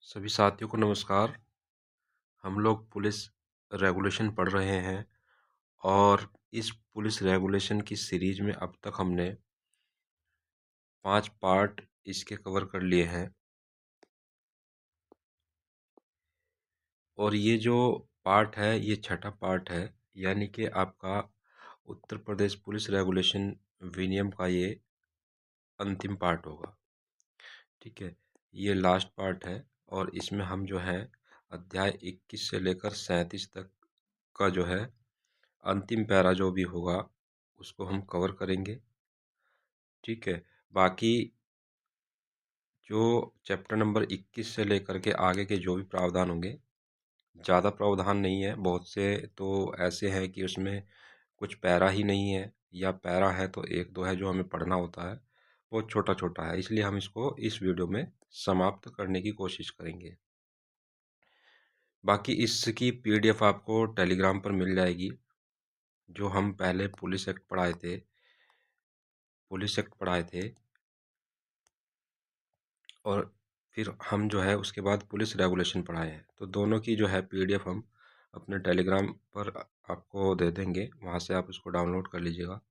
सभी साथियों को नमस्कार। हम लोग पुलिस रेगुलेशन पढ़ रहे हैं और इस पुलिस रेगुलेशन की सीरीज में अब तक हमने 5 पार्ट इसके कवर कर लिए हैं। और ये जो पार्ट है ये छठा पार्ट है, यानी कि आपका उत्तर प्रदेश पुलिस रेगुलेशन विनियम का ये अंतिम पार्ट होगा। ठीक है, ये लास्ट पार्ट है और इसमें हम जो है अध्याय 21 से लेकर 37 तक का जो है अंतिम पैरा जो भी होगा उसको हम कवर करेंगे। ठीक है, बाकी जो चैप्टर नंबर 21 से लेकर के आगे के जो भी प्रावधान होंगे, ज़्यादा प्रावधान नहीं है। बहुत से तो ऐसे हैं कि उसमें कुछ पैरा ही नहीं है, या पैरा है तो एक दो है जो हमें पढ़ना होता है, बहुत छोटा छोटा है, इसलिए हम इसको इस वीडियो में समाप्त करने की कोशिश करेंगे। बाकी इसकी पीडीएफ आपको टेलीग्राम पर मिल जाएगी। जो हम पहले पुलिस एक्ट पढ़ाए थे और फिर हम जो है उसके बाद पुलिस रेगुलेशन पढ़ाए हैं, तो दोनों की जो है पीडीएफ हम अपने टेलीग्राम पर आपको दे देंगे, वहाँ से आप उसको डाउनलोड कर लीजिएगा।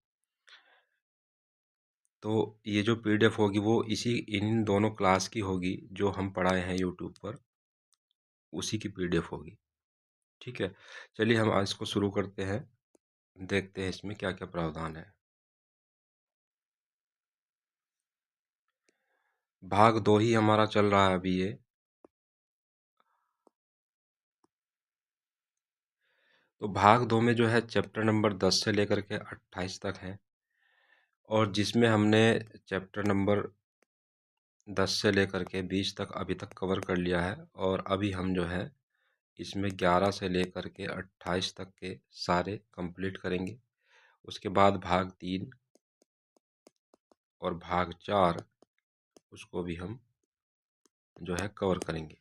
तो ये जो पीडीएफ होगी वो इन दोनों क्लास की होगी जो हम पढ़ाए हैं यूट्यूब पर, उसी की पीडीएफ होगी। ठीक है, चलिए हम आज इसको शुरू करते हैं, देखते हैं इसमें क्या क्या प्रावधान है। भाग 2 ही हमारा चल रहा है अभी ये। तो भाग 2 में जो है चैप्टर नंबर 10 से लेकर के 28 तक है, और जिसमें हमने चैप्टर नंबर 10 से लेकर के 20 तक अभी तक कवर कर लिया है, और अभी हम जो है इसमें 11 से लेकर के 28 तक के सारे कंप्लीट करेंगे। उसके बाद भाग 3 और भाग 4 उसको भी हम जो है कवर करेंगे।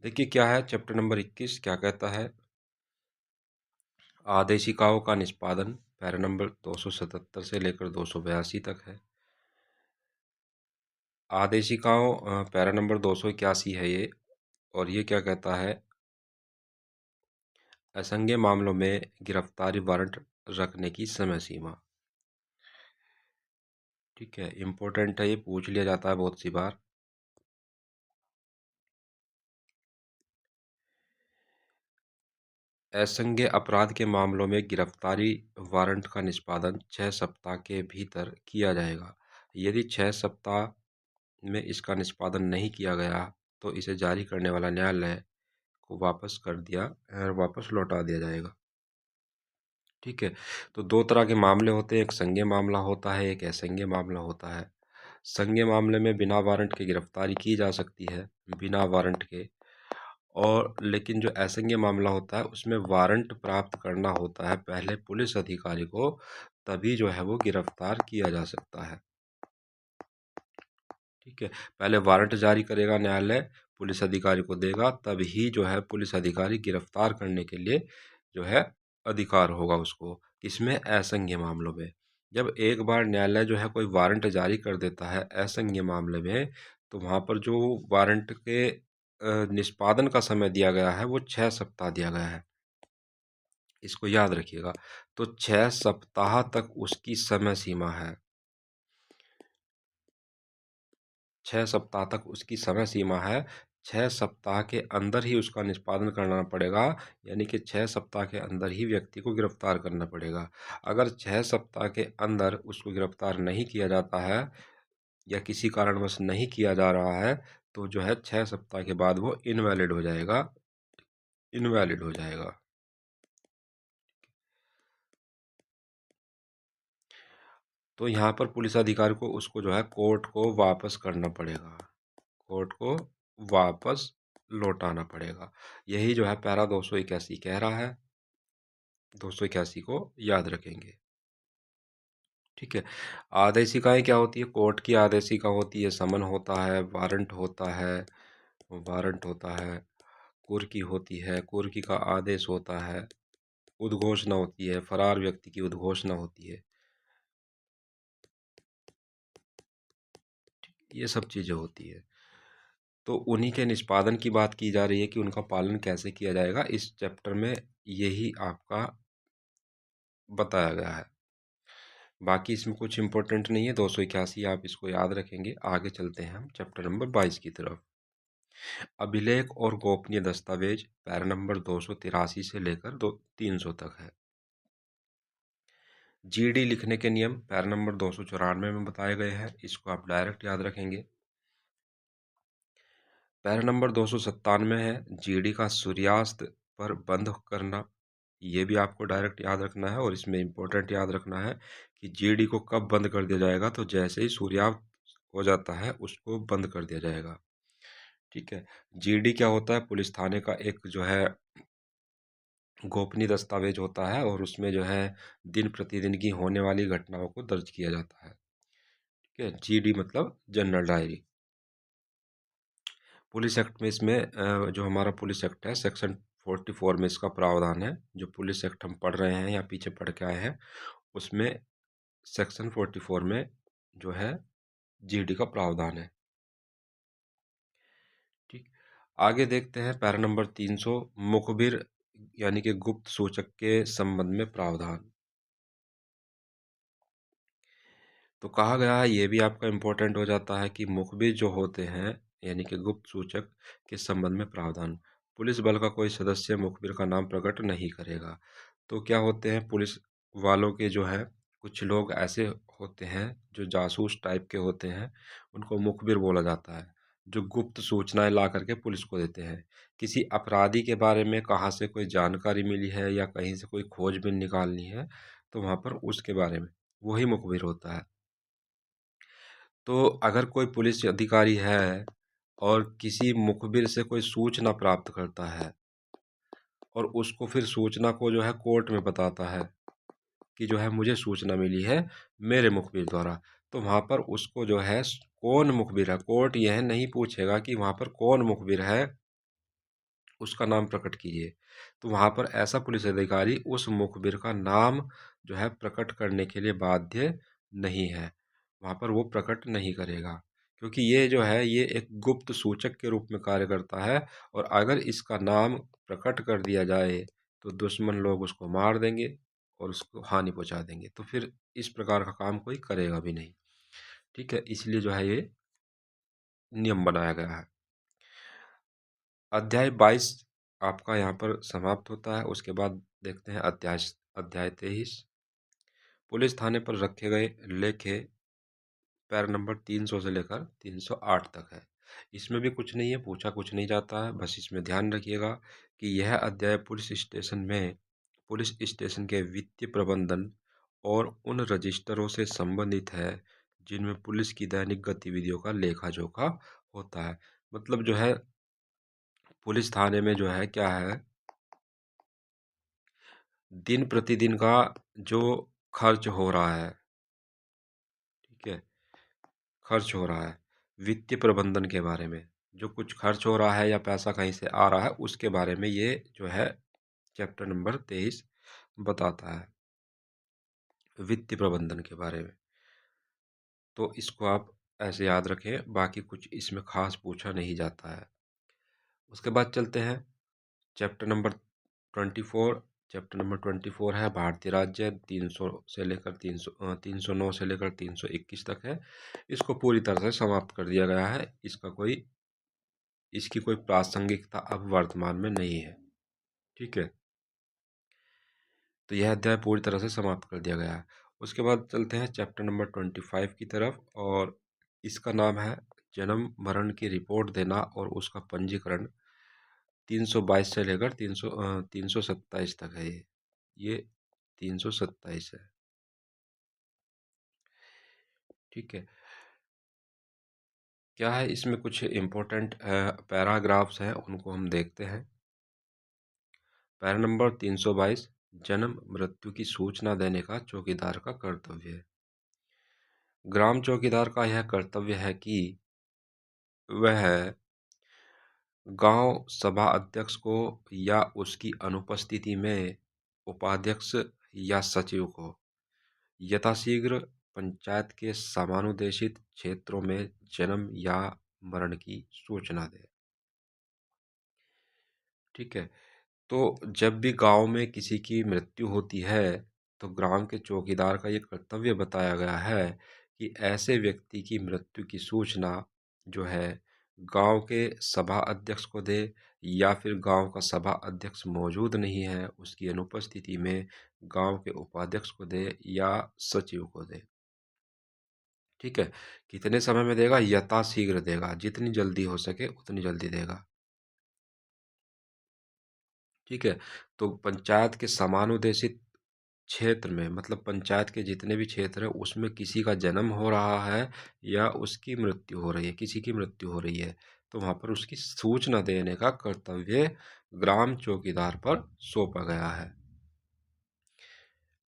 देखिए क्या है चैप्टर नंबर 21 क्या कहता है। आदेशिकाओं का निष्पादन पैरा नंबर 277 से लेकर 282 तक है। आदेशिकाओं पैरा नंबर 281 है ये, और ये क्या कहता है, असंज्ञेय मामलों में गिरफ्तारी वारंट रखने की समय सीमा। ठीक है, इम्पोर्टेंट है, ये पूछ लिया जाता है बहुत सी बार। असंज्ञेय अपराध के मामलों में गिरफ्तारी वारंट का निष्पादन 6 सप्ताह के भीतर किया जाएगा। यदि 6 सप्ताह में इसका निष्पादन नहीं किया गया तो इसे जारी करने वाला न्यायालय को वापस लौटा दिया जाएगा। ठीक है, तो दो तरह के मामले होते हैं, एक संज्ञेय मामला होता है, एक असंज्ञेय मामला होता है। संज्ञेय मामले में बिना वारंट के गिरफ्तारी की जा सकती है, बिना वारंट के। और लेकिन जो असंज्ञेय मामला होता है उसमें वारंट प्राप्त करना होता है पहले पुलिस अधिकारी को, तभी जो है वो गिरफ्तार किया जा सकता है। ठीक है, पहले वारंट जारी करेगा न्यायालय, पुलिस अधिकारी को देगा, तभी जो है पुलिस अधिकारी गिरफ्तार करने के लिए जो है अधिकार होगा उसको। किसमें? असंज्ञेय मामलों में। जब एक बार न्यायालय जो है कोई वारंट जारी कर देता है असंज्ञेय मामले में, तो वहाँ पर जो वारंट के निष्पादन का समय दिया गया है वो 6 सप्ताह दिया गया है, इसको याद रखिएगा। तो 6 सप्ताह तक उसकी समय सीमा है, 6 सप्ताह तक उसकी समय सीमा है। 6 सप्ताह के अंदर ही उसका निष्पादन करना पड़ेगा, यानी कि 6 सप्ताह के अंदर ही व्यक्ति को गिरफ्तार करना पड़ेगा। अगर 6 सप्ताह के अंदर उसको गिरफ्तार नहीं किया जाता है या किसी कारणवश नहीं किया जा रहा है, तो जो है 6 सप्ताह के बाद वो इनवैलिड हो जाएगा, इनवैलिड हो जाएगा। तो यहाँ पर पुलिस अधिकारी को उसको जो है कोर्ट को वापस करना पड़ेगा, कोर्ट को वापस लौटाना पड़ेगा। यही जो है पैरा 281 कह रहा है, 281 को याद रखेंगे। ठीक है, आदेशिकाएं क्या होती है? कोर्ट की आदेशिका होती है, समन होता है, वारंट होता है, कुर्की होती है, कुर्की का आदेश होता है, उद्घोषणा होती है, फरार व्यक्ति की उद्घोषणा होती है, ये सब चीज़ें होती है। तो उन्हीं के निष्पादन की बात की जा रही है कि उनका पालन कैसे किया जाएगा, इस चैप्टर में यही आपका बताया गया है। बाकी इसमें कुछ इंपॉर्टेंट नहीं है, 281 आप इसको याद रखेंगे। आगे चलते हैं हम चैप्टर नंबर 22 की तरफ। अभिलेख और गोपनीय दस्तावेज पैरा नंबर 283 से लेकर 300 तक है। जीडी लिखने के नियम पैरा नंबर 294 में बताए गए हैं, इसको आप डायरेक्ट याद रखेंगे। पैरा नंबर 297 है जीडी का सूर्यास्त पर बंद करना, ये भी आपको डायरेक्ट याद रखना है। और इसमें इंपॉर्टेंट याद रखना है कि जीडी को कब बंद कर दिया जाएगा, तो जैसे ही सूर्यास्त हो जाता है उसको बंद कर दिया जाएगा। ठीक है। जीडी क्या होता है, पुलिस थाने का एक जो है गोपनीय दस्तावेज होता है, और उसमें जो है दिन प्रतिदिन की होने वाली घटनाओं को दर्ज किया जाता है। ठीक है। जीडी मतलब जनरल डायरी। पुलिस एक्ट में इसमें जो हमारा पुलिस एक्ट है सेक्शन 44 में इसका प्रावधान है। जो पुलिस एक्ट हम पढ़ रहे हैं या पीछे पढ़ के आए हैं, उसमें सेक्शन 44 में जो है जीडी का प्रावधान है। ठीक। आगे देखते हैं पैरा नंबर 300 मुखबिर यानी कि गुप्त सूचक के संबंध में प्रावधान। तो कहा गया है, ये भी आपका इम्पोर्टेंट हो जाता है कि मुखबिर जो होते हैं यानी कि गुप्त सूचक के संबंध में प्रावधान। पुलिस बल का कोई सदस्य मुखबिर का नाम प्रकट नहीं करेगा। तो क्या होते हैं, पुलिस वालों के जो है कुछ लोग ऐसे होते हैं जो जासूस टाइप के होते हैं, उनको मुखबिर बोला जाता है, जो गुप्त सूचनाएं ला करके पुलिस को देते हैं। किसी अपराधी के बारे में कहाँ से कोई जानकारी मिली है या कहीं से कोई खोजबीन निकालनी है, तो वहाँ पर उसके बारे में वही मुखबिर होता है। तो अगर कोई पुलिस अधिकारी है और किसी मुखबिर से कोई सूचना प्राप्त करता है और उसको फिर सूचना को जो है कोर्ट में बताता है कि जो है मुझे सूचना मिली है मेरे मुखबिर द्वारा, तो वहाँ पर उसको जो है कौन मुखबिर है, कोर्ट यह नहीं पूछेगा कि वहाँ पर कौन मुखबिर है, उसका नाम प्रकट कीजिए। तो वहाँ पर ऐसा पुलिस अधिकारी उस मुखबिर का नाम जो है प्रकट करने के लिए बाध्य नहीं है, वहाँ पर वो प्रकट नहीं करेगा, क्योंकि ये जो है ये एक गुप्त सूचक के रूप में कार्य करता है। और अगर इसका नाम प्रकट कर दिया जाए तो दुश्मन लोग उसको मार देंगे और उसको हानि पहुंचा देंगे, तो फिर इस प्रकार का काम कोई करेगा भी नहीं। ठीक है, इसलिए जो है ये नियम बनाया गया है। अध्याय 22 आपका यहाँ पर समाप्त होता है। उसके बाद देखते हैं अध्याय 23 पुलिस थाने पर रखे गए लेखे पैरा नंबर 300 से लेकर 308 तक है। इसमें भी कुछ नहीं है, पूछा कुछ नहीं जाता है, बस इसमें ध्यान रखिएगा कि यह अध्याय पुलिस स्टेशन के वित्तीय प्रबंधन और उन रजिस्टरों से संबंधित है जिनमें पुलिस की दैनिक गतिविधियों का लेखा जोखा होता है। मतलब जो है पुलिस थाने में जो है क्या है, दिन प्रतिदिन का जो खर्च हो रहा है, ठीक है, खर्च हो रहा है, वित्तीय प्रबंधन के बारे में जो कुछ खर्च हो रहा है या पैसा कहीं से आ रहा है उसके बारे में ये जो है चैप्टर नंबर 23 बताता है, वित्तीय प्रबंधन के बारे में। तो इसको आप ऐसे याद रखें, बाकी कुछ इसमें खास पूछा नहीं जाता है। उसके बाद चलते हैं चैप्टर नंबर 24। चैप्टर नंबर 24 है भारतीय राज्य, 300 से लेकर 309 से लेकर 321 तक है। इसको पूरी तरह से समाप्त कर दिया गया है, इसकी कोई प्रासंगिकता अब वर्तमान में नहीं है। ठीक है, तो यह अध्याय पूरी तरह से समाप्त कर दिया गया है। उसके बाद चलते हैं चैप्टर नंबर 25 की तरफ, और इसका नाम है जन्म मरण की रिपोर्ट देना और उसका पंजीकरण। 322 से लेकर 327 तक है ये 327 है। ठीक है, क्या है इसमें कुछ इम्पोर्टेंट पैराग्राफ्स हैं, उनको हम देखते हैं। पैरा नंबर 322 जन्म मृत्यु की सूचना देने का चौकीदार का कर्तव्य है। ग्राम चौकीदार का यह कर्तव्य है कि वह गांव सभा अध्यक्ष को या उसकी अनुपस्थिति में उपाध्यक्ष या सचिव को यथाशीघ्र पंचायत के समानुदेशित क्षेत्रों में जन्म या मरण की सूचना दे। ठीक है। तो जब भी गांव में किसी की मृत्यु होती है तो ग्राम के चौकीदार का ये कर्तव्य बताया गया है कि ऐसे व्यक्ति की मृत्यु की सूचना जो है गांव के सभा अध्यक्ष को दे, या फिर गांव का सभा अध्यक्ष मौजूद नहीं है उसकी अनुपस्थिति में गांव के उपाध्यक्ष को दे या सचिव को दे। ठीक है। कितने समय में देगा? यथाशीघ्र देगा, जितनी जल्दी हो सके उतनी जल्दी देगा। ठीक है। तो पंचायत के समानुदेशित क्षेत्र में, मतलब पंचायत के जितने भी क्षेत्र हैं उसमें किसी का जन्म हो रहा है या उसकी मृत्यु हो रही है, किसी की मृत्यु हो रही है, तो वहां पर उसकी सूचना देने का कर्तव्य ग्राम चौकीदार पर सौंपा गया है।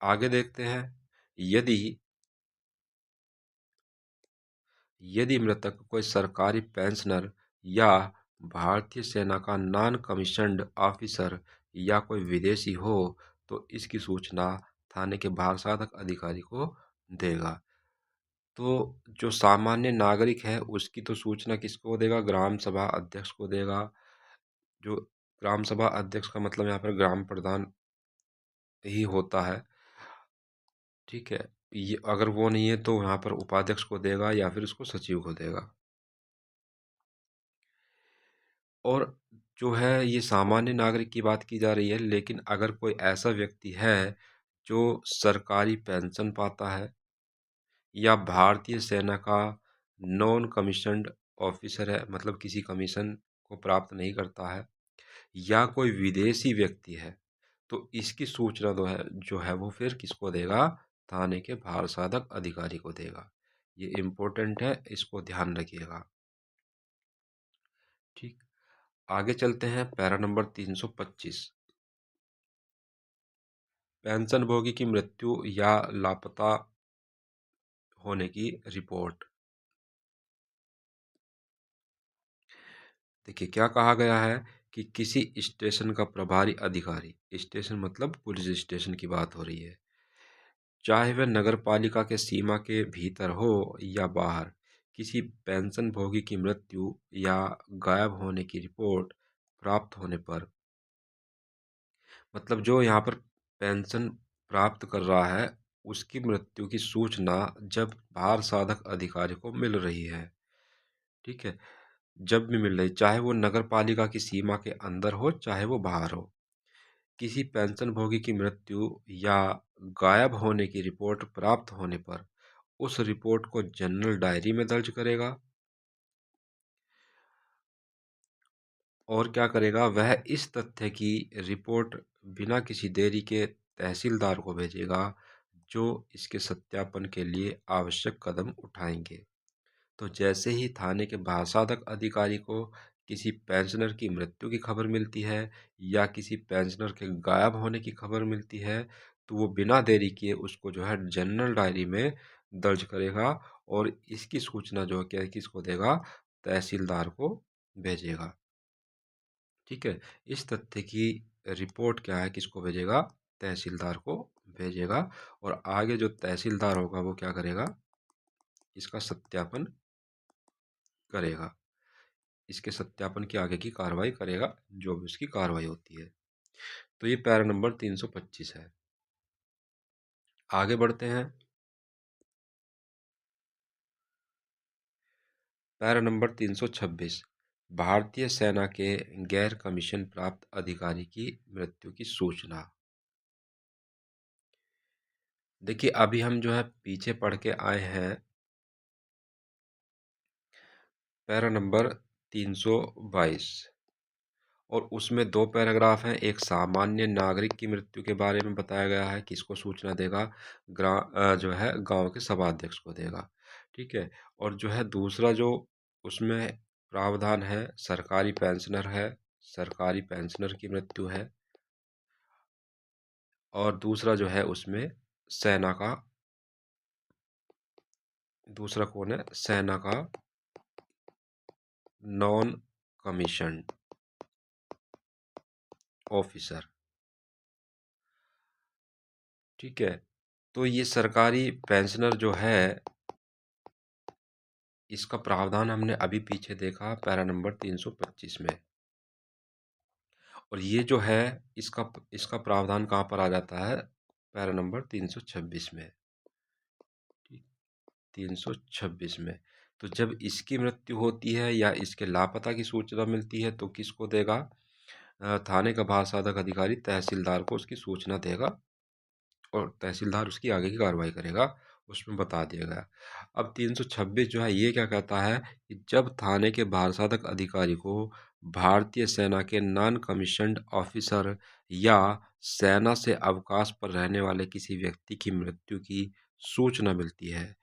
आगे देखते हैं। यदि यदि मृतक कोई सरकारी पेंशनर या भारतीय सेना का नॉन कमीशन्ड ऑफिसर या कोई विदेशी हो तो इसकी सूचना थाने के भारसाधक अधिकारी को देगा। तो जो सामान्य नागरिक है उसकी तो सूचना किसको देगा? ग्राम सभा अध्यक्ष को देगा। जो ग्राम सभा अध्यक्ष का मतलब यहाँ पर ग्राम प्रधान ही होता है। ठीक है। ये अगर वो नहीं है तो यहाँ पर उपाध्यक्ष को देगा या फिर उसको सचिव को देगा। और जो है ये सामान्य नागरिक की बात की जा रही है, लेकिन अगर कोई ऐसा व्यक्ति है जो सरकारी पेंशन पाता है या भारतीय सेना का नॉन कमीशन्ड ऑफिसर है, मतलब किसी कमीशन को प्राप्त नहीं करता है, या कोई विदेशी व्यक्ति है, तो इसकी सूचना जो है वो फिर किसको देगा? थाने के भारसाधक अधिकारी को देगा। ये इम्पोर्टेंट है, इसको ध्यान रखिएगा। ठीक। आगे चलते हैं। पैरा नंबर 325, पेंशनभोगी की मृत्यु या लापता होने की रिपोर्ट। देखिए क्या कहा गया है कि किसी स्टेशन का प्रभारी अधिकारी, स्टेशन मतलब पुलिस स्टेशन की बात हो रही है, चाहे वह नगर पालिका के सीमा के भीतर हो या बाहर, किसी पेंशनभोगी की मृत्यु या गायब होने की रिपोर्ट प्राप्त होने पर, मतलब जो यहाँ पर पेंशन प्राप्त कर रहा है उसकी मृत्यु की सूचना जब भार साधक अधिकारी को मिल रही है। ठीक है। जब भी मिल रही, चाहे वो नगर पालिका की सीमा के अंदर हो चाहे वो बाहर हो, किसी पेंशनभोगी की मृत्यु या गायब होने की रिपोर्ट प्राप्त होने पर उस रिपोर्ट को जनरल डायरी में दर्ज करेगा। और क्या करेगा? वह इस तथ्य की रिपोर्ट बिना किसी देरी के तहसीलदार को भेजेगा, जो इसके सत्यापन के लिए आवश्यक कदम उठाएंगे। तो जैसे ही थाने के भाषाधक अधिकारी को किसी पेंशनर की मृत्यु की खबर मिलती है या किसी पेंशनर के गायब होने की खबर मिलती है, तो वो बिना देरी किए उसको जो है जनरल डायरी में दर्ज करेगा और इसकी सूचना जो है क्या किसको देगा? तहसीलदार को भेजेगा। ठीक है। इस तथ्य की रिपोर्ट क्या है किसको भेजेगा? तहसीलदार को भेजेगा। और आगे जो तहसीलदार होगा वो क्या करेगा? इसका सत्यापन करेगा। इसके सत्यापन की आगे की कार्रवाई करेगा, जो भी उसकी कार्रवाई होती है। तो ये पैरा नंबर 325 है। आगे बढ़ते हैं। पैरा नंबर 326, भारतीय सेना के गैर कमीशन प्राप्त अधिकारी की मृत्यु की सूचना। देखिए अभी हम जो है पीछे पढ़ के आए हैं पैरा नंबर 322, और उसमें दो पैराग्राफ हैं। एक सामान्य नागरिक की मृत्यु के बारे में बताया गया है, किसको सूचना देगा? जो है गांव के सभाध्यक्ष को देगा। ठीक है। और जो है दूसरा जो उसमें प्रावधान है, सरकारी पेंशनर है, सरकारी पेंशनर की मृत्यु है। और दूसरा जो है उसमें सेना का, दूसरा कौन है? सेना का नॉन कमीशन्ड ऑफिसर। ठीक है। तो ये सरकारी पेंशनर जो है इसका प्रावधान हमने अभी पीछे देखा पैरा नंबर 325 में। और ये जो है इसका इसका प्रावधान कहाँ पर आ जाता है? पैरा नंबर 326 में। 326 में। तो जब इसकी मृत्यु होती है या इसके लापता की सूचना मिलती है तो किसको देगा? थाने का भार साधक अधिकारी तहसीलदार को उसकी सूचना देगा और तहसीलदार उसकी आगे की कार्रवाई करेगा, उसमें बता दिया गया। अब 326 जो है ये क्या कहता है कि जब थाने के भारसाधक अधिकारी को भारतीय सेना के नॉन कमीशन्ड ऑफिसर या सेना से अवकाश पर रहने वाले किसी व्यक्ति की मृत्यु की सूचना मिलती है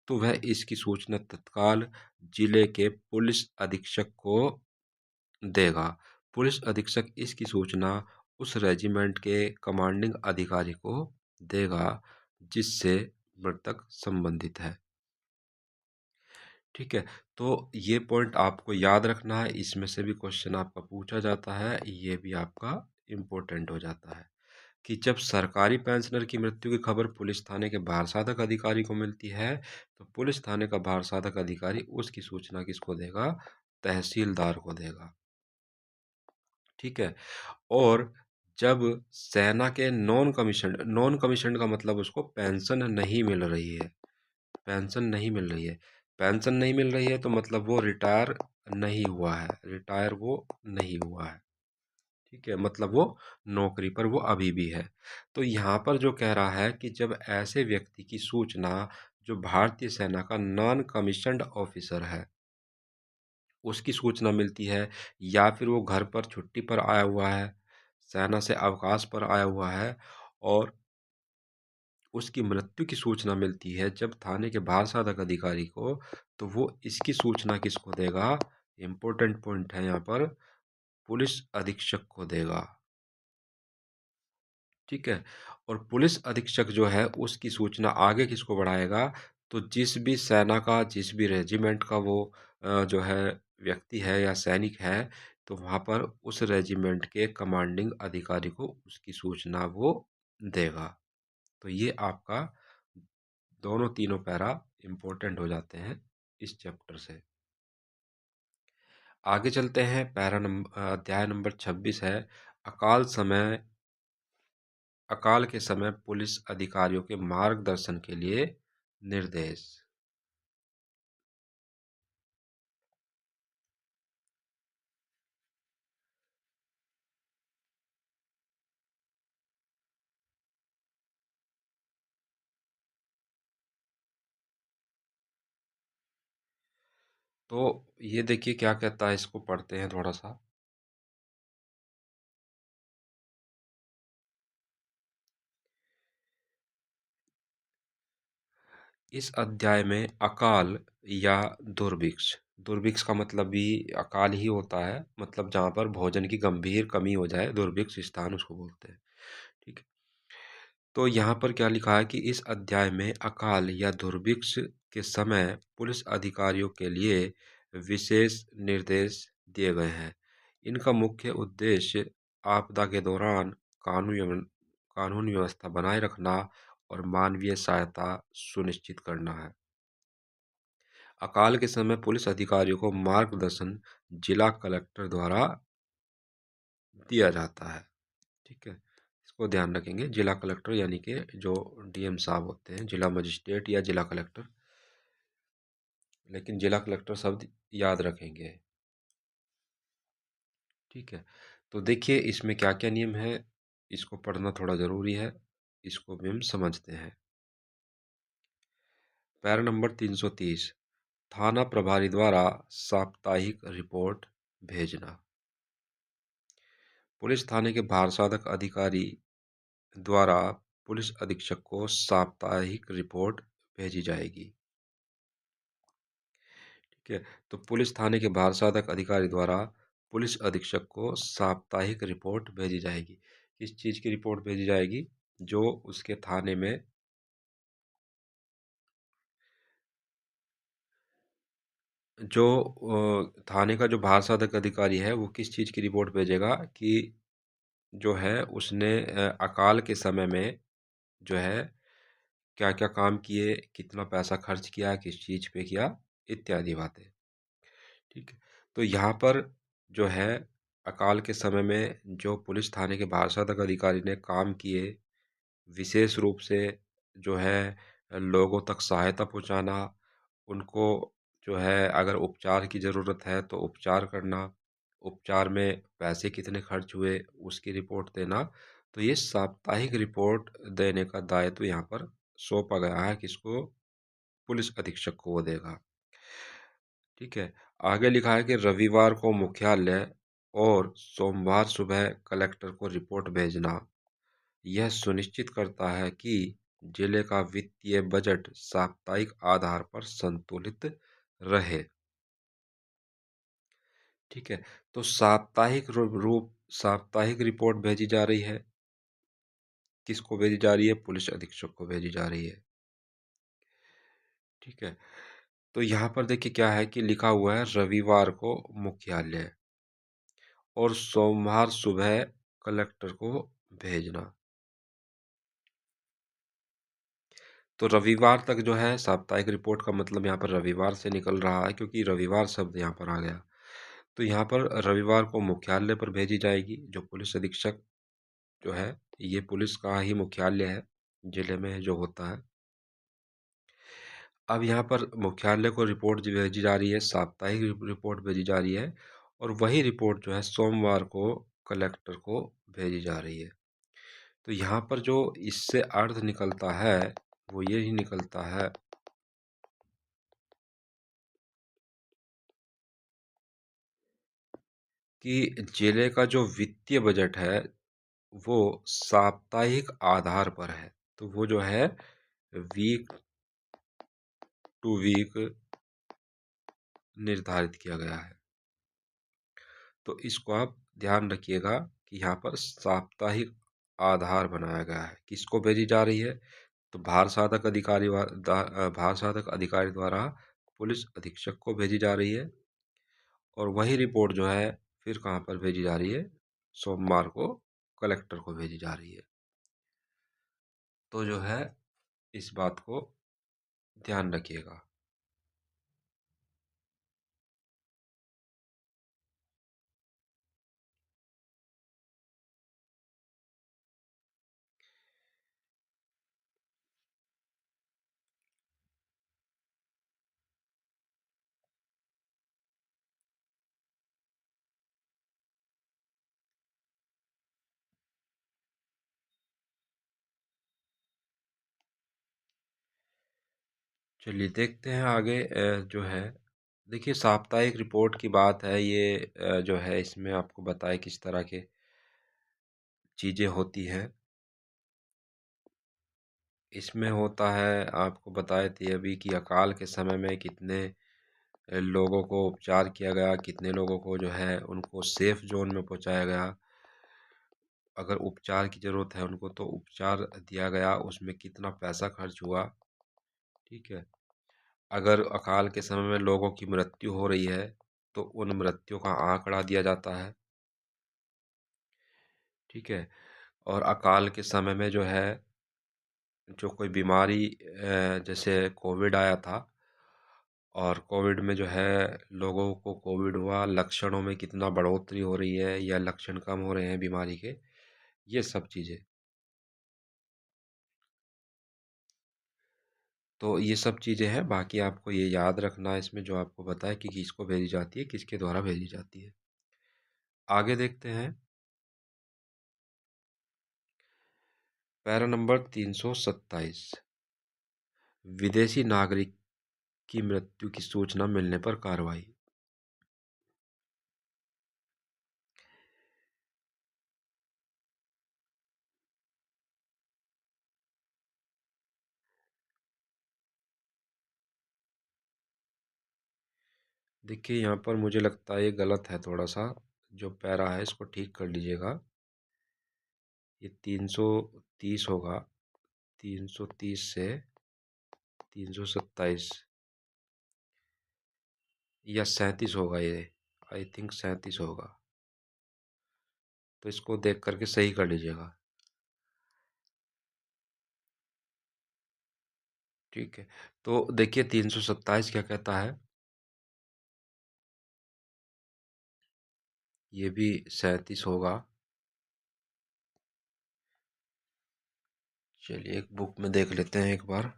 तो वह इसकी सूचना तत्काल जिले के पुलिस अधीक्षक को देगा। पुलिस अधीक्षक इसकी सूचना उस रेजिमेंट के कमांडिंग अधिकारी को देगा जिससे मृतक संबंधित है। ठीक है, तो ये पॉइंट आपको याद रखना है, इसमें से भी क्वेश्चन आपका पूछा जाता है, ये भी आपका इम्पोर्टेंट हो जाता है कि जब सरकारी पेंशनर की मृत्यु की खबर पुलिस थाने के भारसाधक अधिकारी को मिलती है तो पुलिस थाने का भारसाधक अधिकारी उसकी सूचना किसको देगा? तहसीलदार को देगा। ठीक है, और जब सेना के नॉन कमीशन्ड का मतलब उसको पेंशन नहीं मिल रही है, पेंशन नहीं मिल रही है, पेंशन नहीं मिल रही है तो मतलब वो रिटायर नहीं हुआ है, रिटायर वो नहीं हुआ है। ठीक है, मतलब वो नौकरी पर वो अभी भी है। तो यहाँ पर जो कह रहा है कि जब ऐसे व्यक्ति की सूचना जो भारतीय सेना का नॉन कमीशन्ड ऑफिसर है उसकी सूचना मिलती है या फिर वो घर पर छुट्टी पर आया हुआ है, सेना से अवकाश पर आया हुआ है और उसकी मृत्यु की सूचना मिलती है जब थाने के भारसाधक अधिकारी को, तो वो इसकी सूचना किसको देगा? इम्पोर्टेंट पॉइंट है यहाँ पर, पुलिस अधीक्षक को देगा। ठीक है, और पुलिस अधीक्षक जो है उसकी सूचना आगे किसको बढ़ाएगा? तो जिस भी सेना का जिस भी रेजिमेंट का वो जो है व्यक्ति है या सैनिक है तो वहाँ पर उस रेजिमेंट के कमांडिंग अधिकारी को उसकी सूचना वो देगा। तो ये आपका दोनों तीनों पैरा इम्पोर्टेंट हो जाते हैं इस चैप्टर से। आगे चलते हैं, पैरा नंबर अध्याय नंबर 26 है अकाल के समय पुलिस अधिकारियों के मार्गदर्शन के लिए निर्देश। तो ये देखिए क्या कहता है, इसको पढ़ते हैं थोड़ा सा। इस अध्याय में अकाल या दुर्भिक्ष, दुर्भिक्ष का मतलब भी अकाल ही होता है, मतलब जहाँ पर भोजन की गंभीर कमी हो जाए दुर्भिक्ष स्थान उसको बोलते हैं। ठीक है, तो यहाँ पर क्या लिखा है कि इस अध्याय में अकाल या दुर्भिक्ष के समय पुलिस अधिकारियों के लिए विशेष निर्देश दिए गए हैं। इनका मुख्य उद्देश्य आपदा के दौरान कानून व्यवस्था बनाए रखना और मानवीय सहायता सुनिश्चित करना है। अकाल के समय पुलिस अधिकारियों को मार्गदर्शन जिला कलेक्टर द्वारा दिया जाता है। ठीक है, इसको ध्यान रखेंगे, जिला कलेक्टर यानी कि जो डीएम साहब होते हैं, जिला मजिस्ट्रेट या जिला कलेक्टर, लेकिन जिला कलेक्टर शब्द याद रखेंगे। ठीक है, तो देखिए इसमें क्या क्या नियम है, इसको पढ़ना थोड़ा ज़रूरी है, इसको भी हम समझते हैं। पैरा नंबर 330, थाना प्रभारी द्वारा साप्ताहिक रिपोर्ट भेजना। पुलिस थाने के भारसाधक अधिकारी द्वारा पुलिस अधीक्षक को साप्ताहिक रिपोर्ट भेजी जाएगी। ठीक है, तो पुलिस थाने के भारसाधक अधिकारी द्वारा पुलिस अधीक्षक को साप्ताहिक रिपोर्ट भेजी जाएगी। किस चीज़ की रिपोर्ट भेजी जाएगी? जो उसके थाने में जो थाने का जो भारसाधक अधिकारी है वो किस चीज़ की रिपोर्ट भेजेगा कि जो है उसने अकाल के समय में जो है क्या क्या काम किए, कितना पैसा खर्च किया, किस चीज़ पे किया, इत्यादि बातें। ठीक है। तो यहाँ पर जो है अकाल के समय में जो पुलिस थाने के भारसाधक अधिकारी ने काम किए, विशेष रूप से जो है लोगों तक सहायता पहुँचाना, उनको जो है अगर उपचार की ज़रूरत है तो उपचार करना, उपचार में पैसे कितने खर्च हुए उसकी रिपोर्ट देना, तो ये साप्ताहिक रिपोर्ट देने का दायित्व यहाँ पर सौंपा गया है किसको? पुलिस अधीक्षक को वो देगा। ठीक है। आगे लिखा है कि रविवार को मुख्यालय और सोमवार सुबह कलेक्टर को रिपोर्ट भेजना। यह सुनिश्चित करता है कि जिले का वित्तीय बजट साप्ताहिक आधार पर संतुलित रहे। ठीक है। तो साप्ताहिक रिपोर्ट भेजी जा रही है। किसको भेजी जा रही है? पुलिस अधीक्षक को भेजी जा रही है। ठीक है। तो यहाँ पर देखिए क्या है कि लिखा हुआ है रविवार को मुख्यालय और सोमवार सुबह कलेक्टर को भेजना। तो रविवार तक जो है साप्ताहिक रिपोर्ट का मतलब यहाँ पर रविवार से निकल रहा है क्योंकि रविवार शब्द यहाँ पर आ गया। तो यहाँ पर रविवार को मुख्यालय पर भेजी जाएगी। जो पुलिस अधीक्षक जो है ये पुलिस का ही मुख्यालय है जिले में जो होता है। अब यहाँ पर मुख्यालय को रिपोर्ट जो भेजी जा रही है, साप्ताहिक रिपोर्ट भेजी जा रही है और वही रिपोर्ट जो है सोमवार को कलेक्टर को भेजी जा रही है। तो यहाँ पर जो इससे अर्थ निकलता है वो ये ही निकलता है कि जिले का जो वित्तीय बजट है वो साप्ताहिक आधार पर है। तो वो जो है वीक टू वीक निर्धारित किया गया है। तो इसको आप ध्यान रखिएगा कि यहाँ पर साप्ताहिक आधार बनाया गया है। किसको भेजी जा रही है? तो भार साधक अधिकारी द्वारा पुलिस अधीक्षक को भेजी जा रही है और वही रिपोर्ट जो है फिर कहाँ पर भेजी जा रही है? सोमवार को कलेक्टर को भेजी जा रही है। तो जो है इस बात को ध्यान रखिएगा। चलिए देखते हैं आगे जो है देखिए साप्ताहिक रिपोर्ट की बात है ये जो है इसमें आपको बताए किस तरह के चीज़ें होती हैं। इसमें होता है आपको बताए थे अभी कि अकाल के समय में कितने लोगों को उपचार किया गया, कितने लोगों को जो है उनको सेफ जोन में पहुंचाया गया। अगर उपचार की ज़रूरत है उनको तो उपचार दिया गया, उसमें कितना पैसा खर्च हुआ। ठीक है। अगर अकाल के समय में लोगों की मृत्यु हो रही है तो उन मृत्यु का आंकड़ा दिया जाता है। ठीक है। और अकाल के समय में जो है जो कोई बीमारी जैसे कोविड आया था और कोविड में जो है लोगों को कोविड हुआ, लक्षणों में कितना बढ़ोतरी हो रही है या लक्षण कम हो रहे हैं बीमारी के, ये सब चीज़ें। तो ये सब चीज़ें हैं, बाकी आपको ये याद रखना है इसमें जो आपको बताया कि किसको भेजी जाती है, किसके द्वारा भेजी जाती है। आगे देखते हैं पैरा नंबर 327 विदेशी नागरिक की मृत्यु की सूचना मिलने पर कार्रवाई। देखिए यहाँ पर मुझे लगता है ये गलत है थोड़ा सा, जो पैरा है इसको ठीक कर लीजिएगा। ये 330 होगा, 330 से 327 या 37 होगा ये, आई थिंक 37 होगा। तो इसको देख करके सही कर लीजिएगा। ठीक है। तो देखिए 327 क्या कहता है ये भी 37 होगा। चलिए एक बुक में देख लेते हैं एक बार।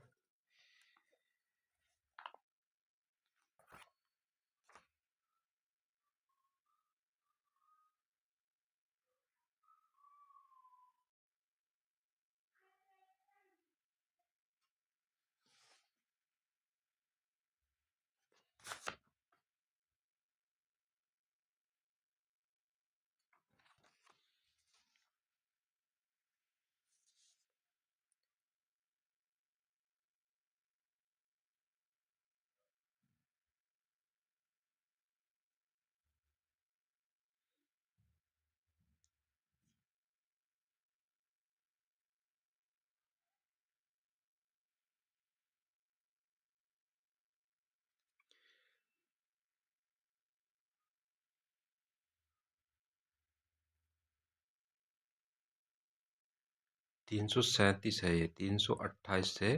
337 है ये, 328 से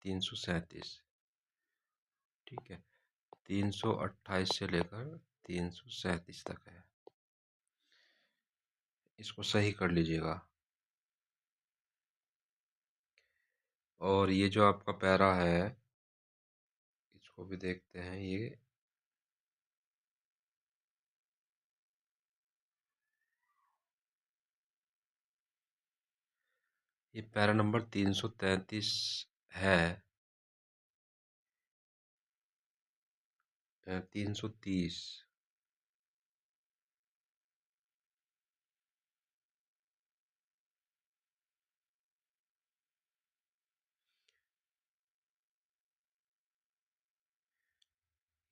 337। ठीक है, 328 से लेकर 337 तक है। इसको सही कर लीजिएगा। और ये जो आपका पैरा है, इसको भी देखते हैं। ये पैरा नंबर 333 है। 330।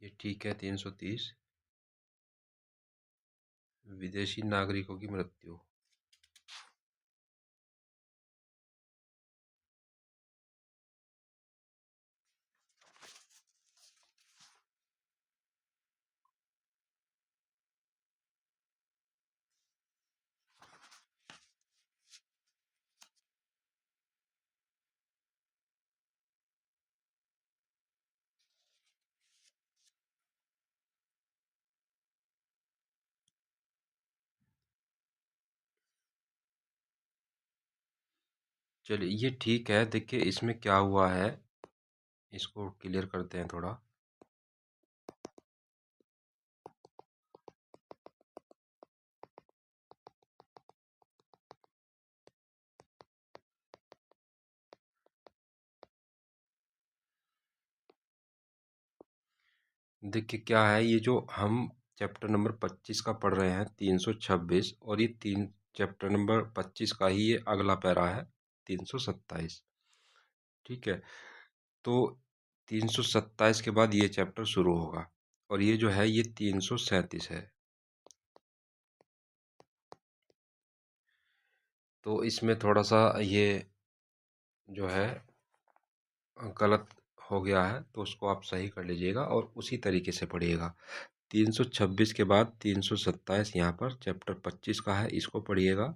ये ठीक है, 330। विदेशी नागरिकों की मृत्यु। चलिए ये ठीक है। देखिए इसमें क्या हुआ है, इसको क्लियर करते हैं थोड़ा। देखिए क्या है, ये जो हम चैप्टर नंबर 25 का पढ़ रहे हैं 326, और ये तीन चैप्टर नंबर 25 का ही ये अगला पैरा है 327। ठीक है, तो 327 के बाद ये चैप्टर शुरू होगा, और ये जो है ये 337 है। तो इसमें थोड़ा सा ये जो है गलत हो गया है, तो उसको आप सही कर लीजिएगा और उसी तरीके से पढ़िएगा। 326 के बाद 327 यहाँ पर चैप्टर 25 का है, इसको पढ़िएगा।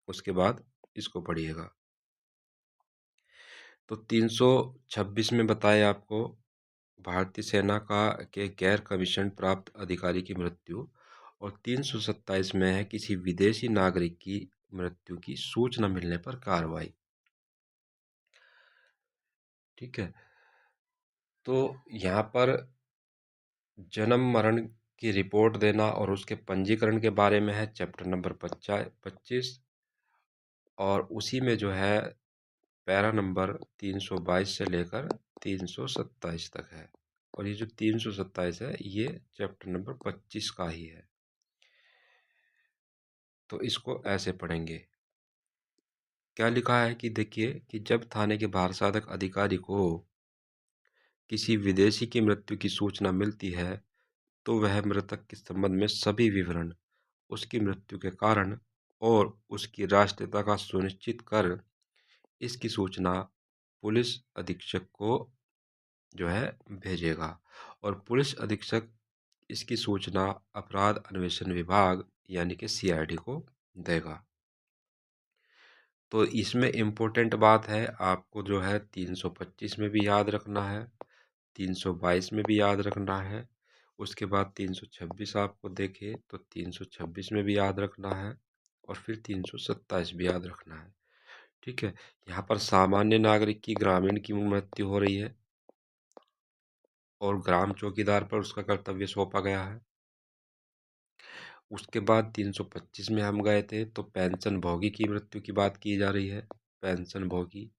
उसके बाद इसको पढ़िएगा। तो 326 में बताया आपको भारतीय सेना का के गैर कमीशन प्राप्त अधिकारी की मृत्यु, और 327 में है किसी विदेशी नागरिक की मृत्यु की सूचना मिलने पर कार्रवाई। ठीक है, तो यहाँ पर जन्म मरण की रिपोर्ट देना और उसके पंजीकरण के बारे में है चैप्टर नंबर 25। और उसी में जो है पैरा नंबर 322 से लेकर 327 तक है, और ये जो 327 है ये चैप्टर नंबर 25 का ही है। तो इसको ऐसे पढ़ेंगे। क्या लिखा है कि देखिए कि जब थाने के भारसाधक अधिकारी को किसी विदेशी की मृत्यु की सूचना मिलती है, तो वह मृतक के संबंध में सभी विवरण, उसकी मृत्यु के कारण और उसकी राष्ट्रीयता का सुनिश्चित कर इसकी सूचना पुलिस अधीक्षक को जो है भेजेगा, और पुलिस अधीक्षक इसकी सूचना अपराध अन्वेषण विभाग यानी कि सीआईडी को देगा। तो इसमें इम्पोर्टेंट बात है, आपको जो है 325 में भी याद रखना है, 322 में भी याद रखना है, उसके बाद 326 आपको देखे तो 326 में भी याद रखना है, और फिर 327 भी याद रखना है। ठीक है, यहाँ पर सामान्य नागरिक की ग्रामीण की मृत्यु हो रही है और ग्राम चौकीदार पर उसका कर्तव्य सौंपा गया है। उसके बाद 325 में हम गए थे तो पेंशन भोगी की मृत्यु की बात की जा रही है। पेंशन भोगी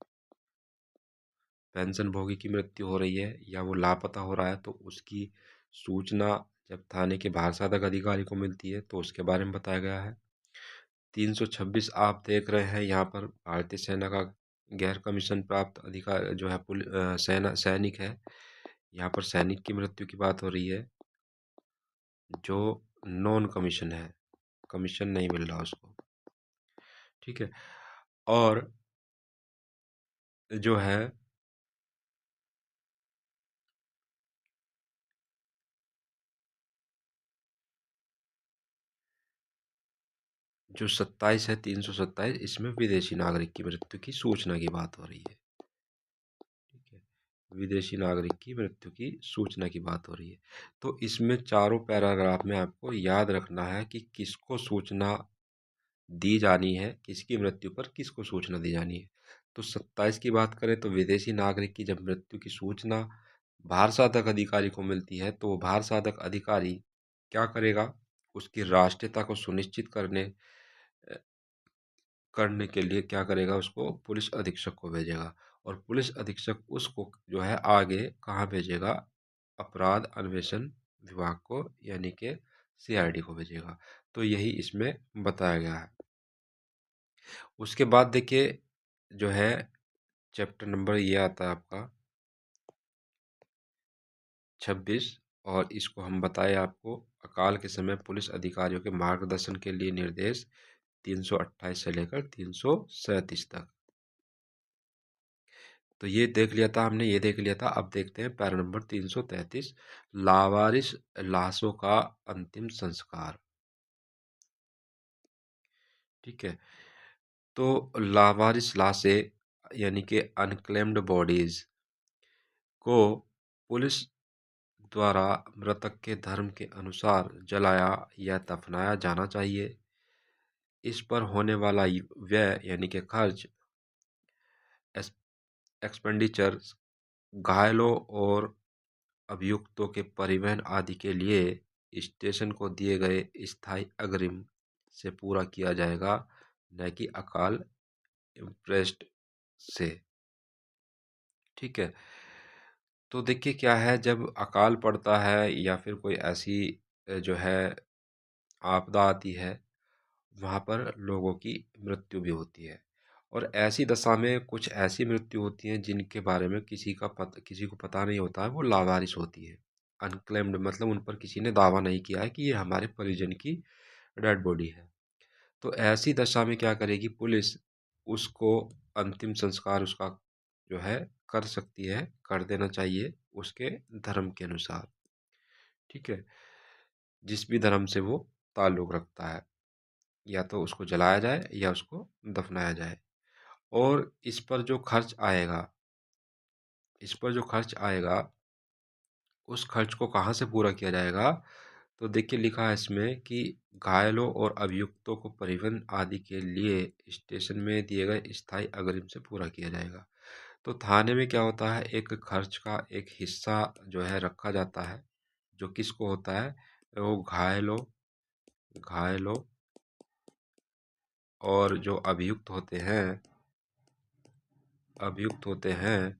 पेंशन भोगी की मृत्यु हो रही है या वो लापता हो रहा है, तो उसकी सूचना जब थाने के भारसाधक अधिकारी को मिलती है तो उसके बारे में बताया गया है। 326 आप देख रहे हैं यहाँ पर भारतीय सेना का गैर कमीशन प्राप्त अधिकार जो है सेना सैनिक है। यहाँ पर सैनिक की मृत्यु की बात हो रही है जो नॉन कमीशन है, कमीशन नहीं मिल रहा उसको। ठीक है, और जो है जो 27 है 327, इसमें विदेशी नागरिक की मृत्यु की सूचना की बात हो रही है। ठीक है, विदेशी नागरिक की मृत्यु की सूचना की बात हो रही है। तो इसमें चारों पैराग्राफ में आपको याद रखना है कि किसको सूचना दी जानी है, किसकी मृत्यु पर किसको सूचना दी जानी है। तो 27 की बात करें तो विदेशी नागरिक की जब मृत्यु की सूचना भारसाधक अधिकारी को मिलती है तो वो भारसाधक अधिकारी क्या करेगा, उसकी राष्ट्रीयता को सुनिश्चित करने के लिए क्या करेगा, उसको पुलिस अधीक्षक को भेजेगा, और पुलिस अधीक्षक उसको जो है आगे कहाँ भेजेगा, अपराध अन्वेषण विभाग को यानी कि सीआईडी को भेजेगा। तो यही इसमें बताया गया है। उसके बाद देखिए जो है चैप्टर नंबर ये आता है आपका 26, और इसको हम बताए आपको अकाल के समय पुलिस अधिकारियों के मार्गदर्शन के लिए निर्देश 328 से लेकर 337 तक। तो ये देख लिया था हमने, ये देख लिया था। अब देखते हैं पैरा नंबर 333, लावारिस लाशों का अंतिम संस्कार। ठीक है, तो लावारिस लाशें यानी कि अनक्लेम्ड बॉडीज को पुलिस द्वारा मृतक के धर्म के अनुसार जलाया या दफनाया जाना चाहिए। इस पर होने वाला व्यय यानी कि खर्च, एक्सपेंडिचर, घायलों और अभियुक्तों के परिवहन आदि के लिए स्टेशन को दिए गए स्थायी अग्रिम से पूरा किया जाएगा, न कि अकाल इम्प्रेस्ड से। ठीक है, तो देखिए क्या है, जब अकाल पड़ता है या फिर कोई ऐसी जो है आपदा आती है, वहाँ पर लोगों की मृत्यु भी होती है, और ऐसी दशा में कुछ ऐसी मृत्यु होती हैं जिनके बारे में किसी को पता नहीं होता है, वो लावारिस होती है। अनक्लेम्ड मतलब उन पर किसी ने दावा नहीं किया है कि ये हमारे परिजन की डेड बॉडी है। तो ऐसी दशा में क्या करेगी पुलिस, उसको अंतिम संस्कार उसका जो है कर सकती है, कर देना चाहिए उसके धर्म के अनुसार। ठीक है, जिस भी धर्म से वो ताल्लुक़ रखता है, या तो उसको जलाया जाए या उसको दफनाया जाए। और इस पर जो खर्च आएगा उस खर्च को कहाँ से पूरा किया जाएगा, तो देखिए लिखा है इसमें कि घायलों और अभियुक्तों को परिवहन आदि के लिए स्टेशन में दिए गए स्थायी अग्रिम से पूरा किया जाएगा। तो थाने में क्या होता है, एक खर्च का एक हिस्सा जो है रखा जाता है, जो किसको होता है, वो घायलों और जो अभियुक्त होते हैं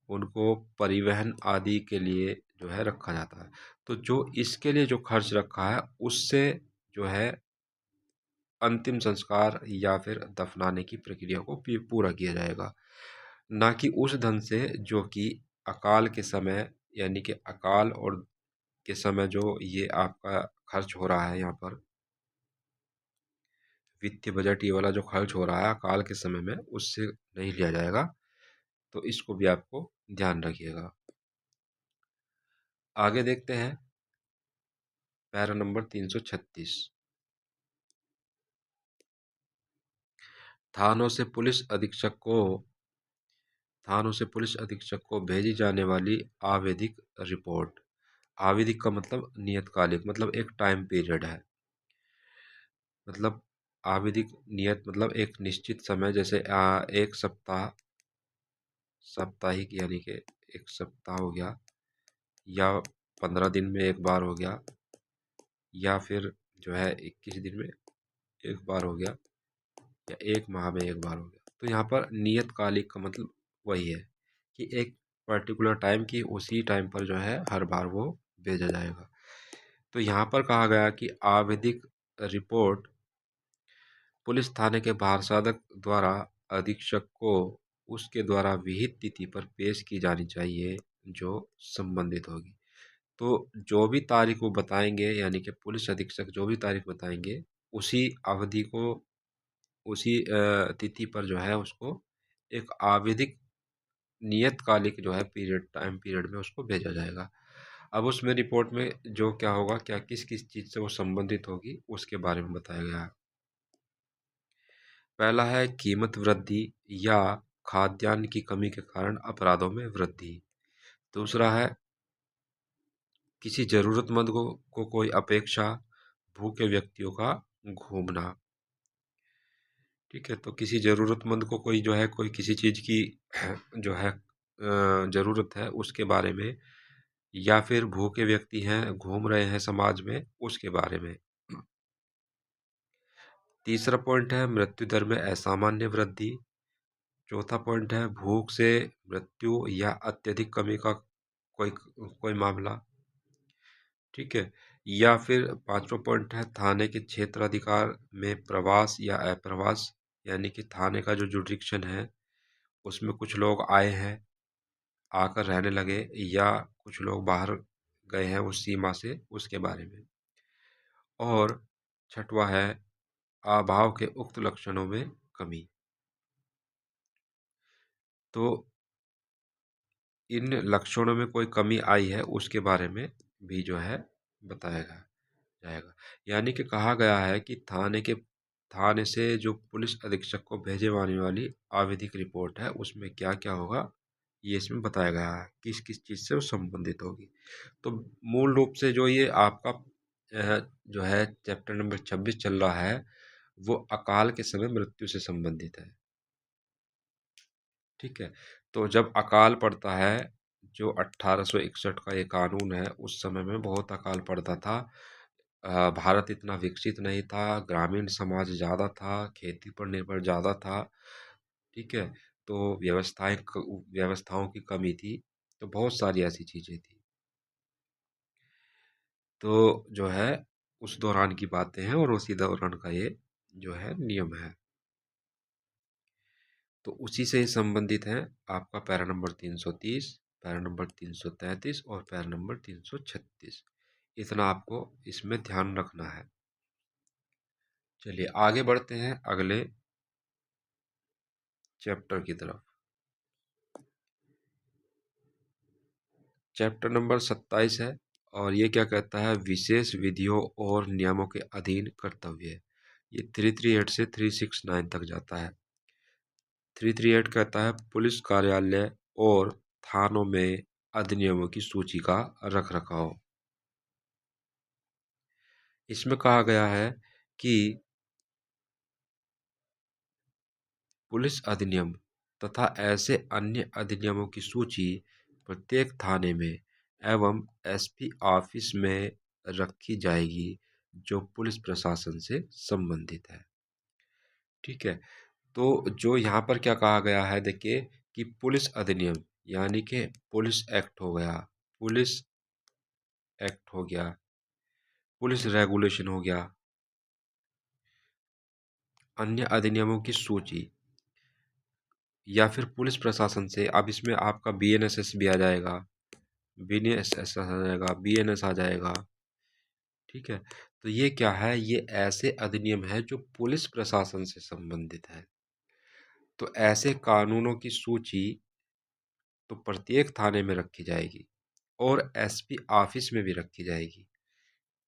उनको परिवहन आदि के लिए जो है रखा जाता है। तो जो इसके लिए जो खर्च रखा है उससे जो है अंतिम संस्कार या फिर दफनाने की प्रक्रिया को पूरा किया जाएगा, ना कि उस धन से जो कि अकाल के समय यानी कि अकाल और के समय जो ये आपका खर्च हो रहा है, यहाँ पर वित्तीय बजट ये वाला जो खर्च हो रहा है अकाल के समय में, उससे नहीं लिया जाएगा। तो इसको भी आपको ध्यान रखिएगा। आगे देखते हैं पैरा नंबर 336, थानों से पुलिस अधीक्षक को थानों से पुलिस अधीक्षक को भेजी जाने वाली आवधिक रिपोर्ट। आवधिक का मतलब नियतकालिक, मतलब एक टाइम पीरियड है। मतलब आवधिक नियत मतलब एक निश्चित समय, जैसे एक सप्ताह, साप्ताहिक यानी कि एक सप्ताह हो गया, या 15 दिन में एक बार हो गया, या फिर जो है 21 दिन में एक बार हो गया, या एक माह में एक बार हो गया। तो यहाँ पर नियतकालिक का मतलब वही है कि एक पर्टिकुलर टाइम की उसी टाइम पर जो है हर बार वो भेजा जाएगा। तो यहाँ पर कहा गया कि आवधिक रिपोर्ट पुलिस थाने के पार्षद द्वारा अधीक्षक को उसके द्वारा विहित तिथि पर पेश की जानी चाहिए जो संबंधित होगी। तो जो भी तारीख वो बताएंगे, यानी कि पुलिस अधीक्षक जो भी तारीख बताएंगे, उसी अवधि को, उसी तिथि पर जो है उसको एक आवधिक नियतकालिक जो है पीरियड, टाइम पीरियड में उसको भेजा जाएगा। अब उसमें रिपोर्ट में जो क्या होगा, क्या किस किस चीज़ से वो संबंधित होगी, उसके बारे में बताया गया है। पहला है कीमत वृद्धि या खाद्यान्न की कमी के कारण अपराधों में वृद्धि। दूसरा है किसी जरूरतमंद को कोई अपेक्षा, भूखे व्यक्तियों का घूमना। ठीक है, तो किसी ज़रूरतमंद को कोई जो है, कोई किसी चीज़ की जो है ज़रूरत है उसके बारे में, या फिर भूखे व्यक्ति हैं घूम रहे हैं समाज में, उसके बारे में। तीसरा पॉइंट है मृत्यु दर में असामान्य वृद्धि। चौथा पॉइंट है भूख से मृत्यु या अत्यधिक कमी का कोई कोई मामला। ठीक है, या फिर पांचवा पॉइंट है थाने के क्षेत्राधिकार में प्रवास या अप्रवास, यानी कि थाने का जो जुडिक्शन है उसमें कुछ लोग आए हैं, आकर रहने लगे, या कुछ लोग बाहर गए हैं उस सीमा से, उसके बारे में। और छठवा है अभाव के उक्त लक्षणों में कमी। तो इन लक्षणों में कोई कमी आई है उसके बारे में भी जो है बताया जाएगा। यानी कि कहा गया है कि थाने से जो पुलिस अधीक्षक को भेजे जाने वाली आवधिक रिपोर्ट है उसमें क्या क्या होगा, ये इसमें बताया गया है किस किस चीज़ से वो संबंधित होगी। तो मूल रूप से जो ये आपका जो है चैप्टर नंबर 26 चल रहा है, वो अकाल के समय मृत्यु से संबंधित है। ठीक है, तो जब अकाल पड़ता है, जो 1861 का ये कानून है, उस समय में बहुत अकाल पड़ता था। भारत इतना विकसित नहीं था, ग्रामीण समाज ज़्यादा था, खेती पर निर्भर ज़्यादा था। ठीक है, तो व्यवस्थाओं की कमी थी, तो बहुत सारी ऐसी चीज़ें थी। तो जो है उस दौरान की बातें हैं, और उसी दौरान का ये जो है नियम है। तो उसी से ही संबंधित है आपका पैरा नंबर 330, पैरा नंबर 333 और पैरा नंबर 336। इतना आपको इसमें ध्यान रखना है। चलिए आगे बढ़ते हैं अगले चैप्टर की तरफ। चैप्टर नंबर 27 है, और ये क्या कहता है, विशेष विधियों और नियमों के अधीन कर्तव्य। ये 338 से 369 तक जाता है। 338 कहता है पुलिस कार्यालय और थानों में अधिनियमों की सूची का रख रखाव। इसमें कहा गया है कि पुलिस अधिनियम तथा ऐसे अन्य अधिनियमों की सूची प्रत्येक थाने में एवं एसपी ऑफिस में रखी जाएगी जो पुलिस प्रशासन से संबंधित है। ठीक है, तो जो यहाँ पर क्या कहा गया है, देखिए कि पुलिस अधिनियम यानी कि पुलिस एक्ट हो गया, पुलिस एक्ट हो गया, पुलिस रेगुलेशन हो गया, अन्य अधिनियमों की सूची, या फिर पुलिस प्रशासन से। अब इसमें आपका बीएनएसएस भी आ जाएगा, बीएनएसएस आ जाएगा, बीएनएस आ जाएगा। ठीक है, तो ये क्या है, ये ऐसे अधिनियम है जो पुलिस प्रशासन से संबंधित है। तो ऐसे कानूनों की सूची तो प्रत्येक थाने में रखी जाएगी और एसपी ऑफिस में भी रखी जाएगी।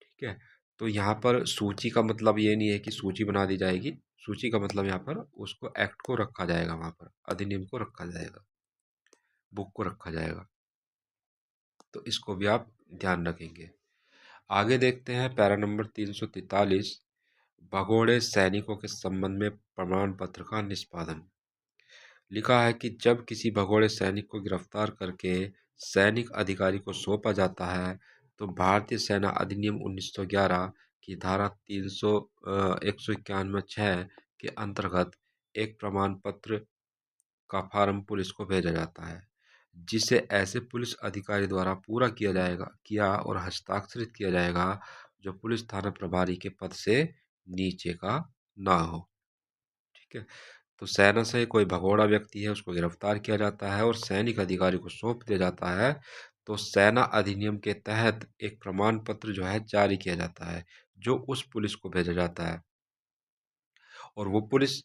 ठीक है, तो यहाँ पर सूची का मतलब ये नहीं है कि सूची बना दी जाएगी। सूची का मतलब यहाँ पर उसको एक्ट को रखा जाएगा, वहाँ पर अधिनियम को रखा जाएगा, बुक को रखा जाएगा। तो इसको भी आप ध्यान रखेंगे। आगे देखते हैं पैरा नंबर 343, भगोड़े सैनिकों के संबंध में प्रमाण पत्र का निष्पादन। लिखा है कि जब किसी भगोड़े सैनिक को गिरफ्तार करके सैनिक अधिकारी को सौंपा जाता है तो भारतीय सेना अधिनियम 1911 की धारा 191 के अंतर्गत एक प्रमाण पत्र का फार्म पुलिस को भेजा जाता है, जिसे ऐसे पुलिस अधिकारी द्वारा पूरा किया और हस्ताक्षरित किया जाएगा जो पुलिस थाना प्रभारी के पद से नीचे का ना हो। ठीक है। तो सेना से कोई भगोड़ा व्यक्ति है उसको गिरफ्तार किया जाता है और सैनिक अधिकारी को सौंप दिया जाता है, तो सेना अधिनियम के तहत एक प्रमाण पत्र जो है जारी किया जाता है, जो उस पुलिस को भेजा जाता है। और वो पुलिस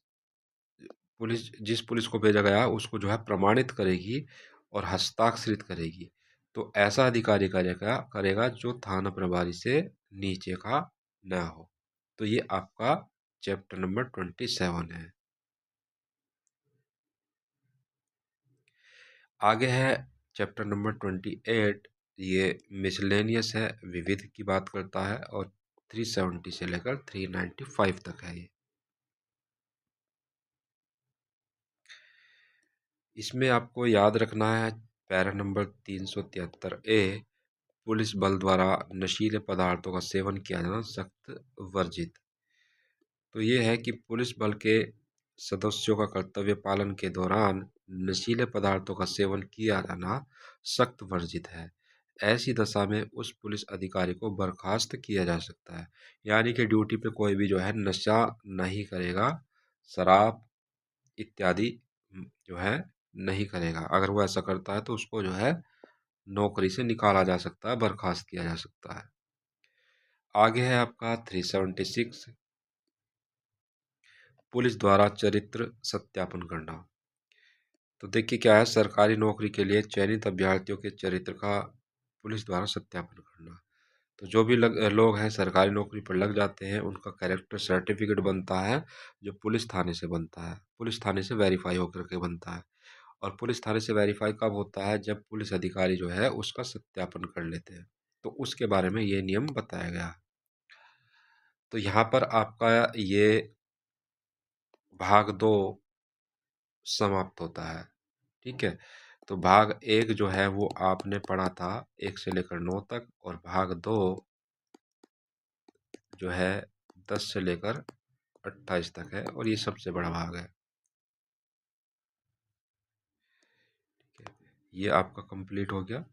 पुलिस जिस पुलिस को भेजा गया उसको जो है प्रमाणित करेगी और हस्ताक्षरित करेगी। तो ऐसा अधिकारी करेगा करेगा जो थाना प्रभारी से नीचे का न हो। तो ये आपका चैप्टर नंबर 27 है। आगे है चैप्टर नंबर 28। ये मिसलेनियस है, विविध की बात करता है और 370 से लेकर 395 तक है ये। इसमें आपको याद रखना है पैरा नंबर 373 ए, पुलिस बल द्वारा नशीले पदार्थों का सेवन किया जाना सख्त वर्जित। तो ये है कि पुलिस बल के सदस्यों का कर्तव्य पालन के दौरान नशीले पदार्थों का सेवन किया जाना सख्त वर्जित है। ऐसी दशा में उस पुलिस अधिकारी को बर्खास्त किया जा सकता है। यानी कि ड्यूटी पे कोई भी जो है नशा नहीं करेगा, शराब इत्यादि जो है नहीं करेगा। अगर वो ऐसा करता है तो उसको जो है नौकरी से निकाला जा सकता है, बर्खास्त किया जा सकता है। आगे है आपका 376, पुलिस द्वारा चरित्र सत्यापन करना। तो देखिए क्या है, सरकारी नौकरी के लिए चयनित अभ्यर्थियों के चरित्र का पुलिस द्वारा सत्यापन करना। तो जो भी लोग हैं सरकारी नौकरी पर लग जाते हैं उनका कैरेक्टर सर्टिफिकेट बनता है, जो पुलिस थाने से बनता है, पुलिस थाने से वेरीफाई होकर के बनता है। और पुलिस थाने से वेरीफाई कब होता है, जब पुलिस अधिकारी जो है उसका सत्यापन कर लेते हैं। तो उसके बारे में ये नियम बताया गया है। तो यहाँ पर आपका ये भाग 2 समाप्त होता है। ठीक है। तो भाग 1 जो है वो आपने पढ़ा था 1 से लेकर 9 तक, और भाग 2 जो है 10 से लेकर 28 तक है, और ये सबसे बड़ा भाग है। ठीक है। ये आपका कंप्लीट हो गया।